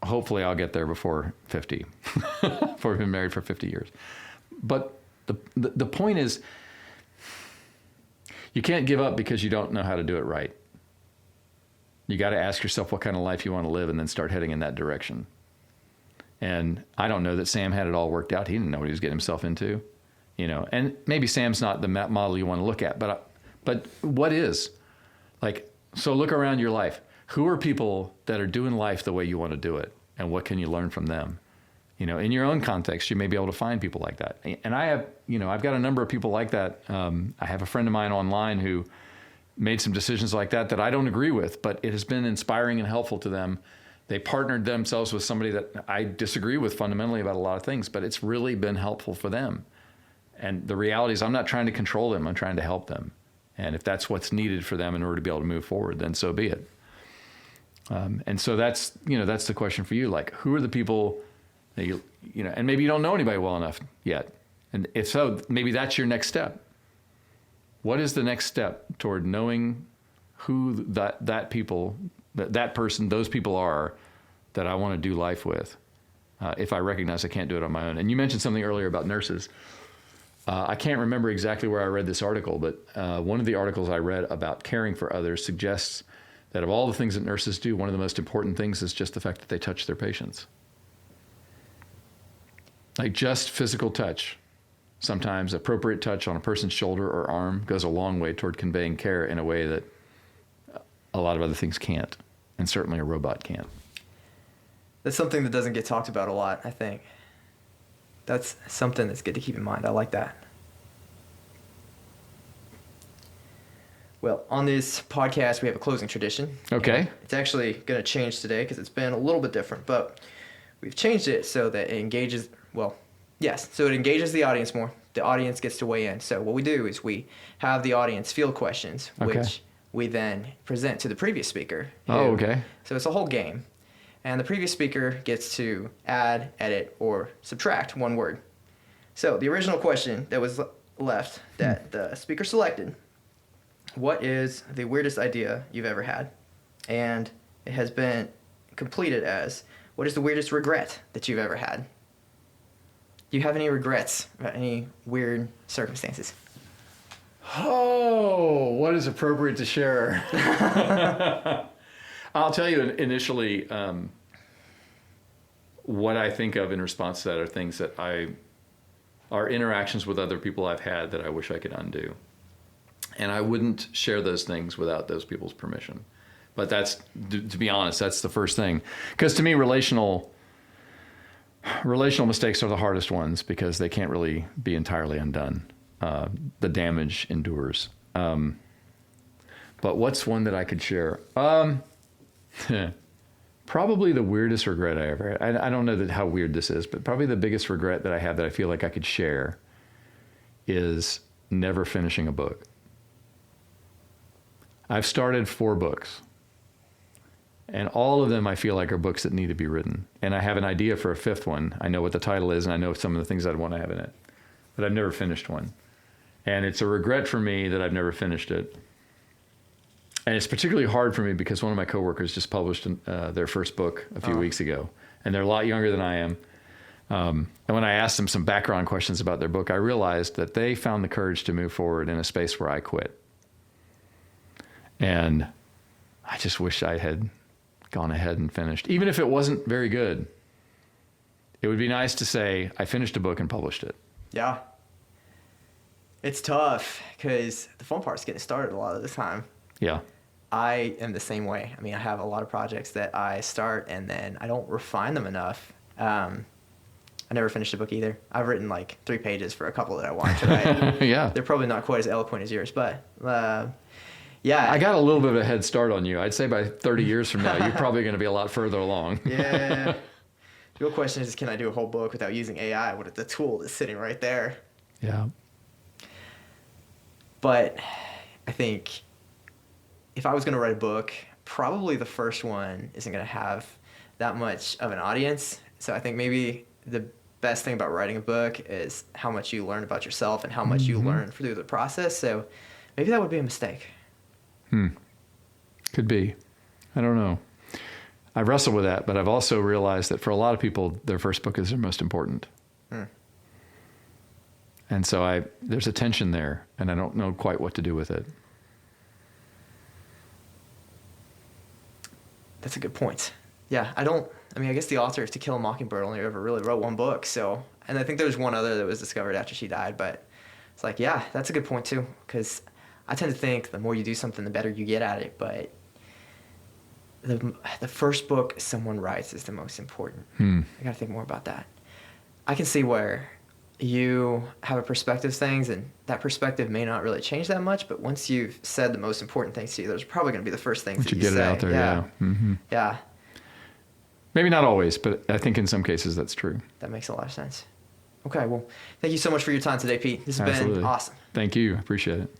Hopefully I'll get there before 50, before I've been married for 50 years. But the point is, you can't give up because you don't know how to do it right. You got to ask yourself what kind of life you want to live and then start heading in that direction. And I don't know that Sam had it all worked out. He didn't know what he was getting himself into, you know. And maybe Sam's not the model you want to look at, but what is? Like, so look around your life. Who are people that are doing life the way you want to do it? And what can you learn from them? You know, in your own context, you may be able to find people like that. And I have, you know, I've got a number of people like that. I have a friend of mine online who made some decisions like that I don't agree with, but it has been inspiring and helpful to them. They partnered themselves with somebody that I disagree with fundamentally about a lot of things, but it's really been helpful for them. And the reality is I'm not trying to control them. I'm trying to help them. And if that's what's needed for them in order to be able to move forward, then so be it. And so that's, you know, that's the question for you. Like, who are the people that you know, and maybe you don't know anybody well enough yet. And if so, maybe that's your next step. What is the next step toward knowing who that people, that person, those people are that I want to do life with, if I recognize I can't do it on my own? And you mentioned something earlier about nurses. I can't remember exactly where I read this article, but one of the articles I read about caring for others suggests that of all the things that nurses do, one of the most important things is just the fact that they touch their patients. Like just physical touch. Sometimes appropriate touch on a person's shoulder or arm goes a long way toward conveying care in a way that a lot of other things can't, and certainly a robot can't. That's something that doesn't get talked about a lot, I think. That's something that's good to keep in mind. I like that. Well, on this podcast, we have a closing tradition. Okay. It's actually going to change today because it's been a little bit different, but we've changed it so that it engages, so it engages the audience more. The audience gets to weigh in. So what we do is we have the audience field questions, which we then present to the previous speaker. Okay. So it's a whole game. And the previous speaker gets to add, edit, or subtract one word. So the original question that was left that the speaker selected, what is the weirdest idea you've ever had? And it has been completed as, what is the weirdest regret that you've ever had? Do you have any regrets about any weird circumstances? Oh, what is appropriate to share? I'll tell you initially what I think of in response to that are things that are interactions with other people I've had that I wish I could undo. And I wouldn't share those things without those people's permission. But that's, to be honest, that's the first thing. Because to me, relational Relational mistakes are the hardest ones because they can't really be entirely undone. The damage endures. But what's one that I could share? Probably the weirdest regret I ever had. I don't know how weird this is, but probably the biggest regret that I have that I feel like I could share is never finishing a book. I've started 4 books, and all of them I feel like are books that need to be written. And I have an idea for a 5th one. I know what the title is, and I know some of the things I'd want to have in it, but I've never finished one. And it's a regret for me that I've never finished it. And it's particularly hard for me because one of my coworkers just published their first book a few weeks ago, and they're a lot younger than I am. And when I asked them some background questions about their book, I realized that they found the courage to move forward in a space where I quit. And I just wish I had gone ahead and finished. Even if it wasn't very good, it would be nice to say, I finished a book and published it. Yeah. It's tough because the fun part is getting started a lot of the time. Yeah. I am the same way. I mean, I have a lot of projects that I start and then I don't refine them enough. I never finished a book either. I've written like 3 pages for a couple that I wanted to write. Yeah. They're probably not quite as eloquent as yours, but yeah. I got a little bit of a head start on you. I'd say by 30 years from now, you're probably going to be a lot further along. Yeah. The real question is, can I do a whole book without using AI? What if the tool is sitting right there? Yeah. But I think if I was going to write a book, probably the first one isn't going to have that much of an audience. So I think maybe the best thing about writing a book is how much you learn about yourself and how much you learn through the process. So maybe that would be a mistake. Could be. I don't know. I've wrestled with that, but I've also realized that for a lot of people, their first book is their most important. And so there's a tension there, and I don't know quite what to do with it. That's a good point. Yeah, I guess the author of To Kill a Mockingbird only ever really wrote 1 book. So, and I think there was one other that was discovered after she died, but it's like, yeah, that's a good point too. Because I tend to think the more you do something, the better you get at it. But the first book someone writes is the most important. I got to think more about that. I can see where you have a perspective of things, and that perspective may not really change that much, but once you've said the most important things to you, those are probably going to be the first things Once that you you get say. it out there, yeah. Yeah, Maybe not always, but I think in some cases that's true. that makes a lot of sense. Okay, well, thank you so much for your time today, Pete. This has Absolutely. been awesome. Thank you. I appreciate it.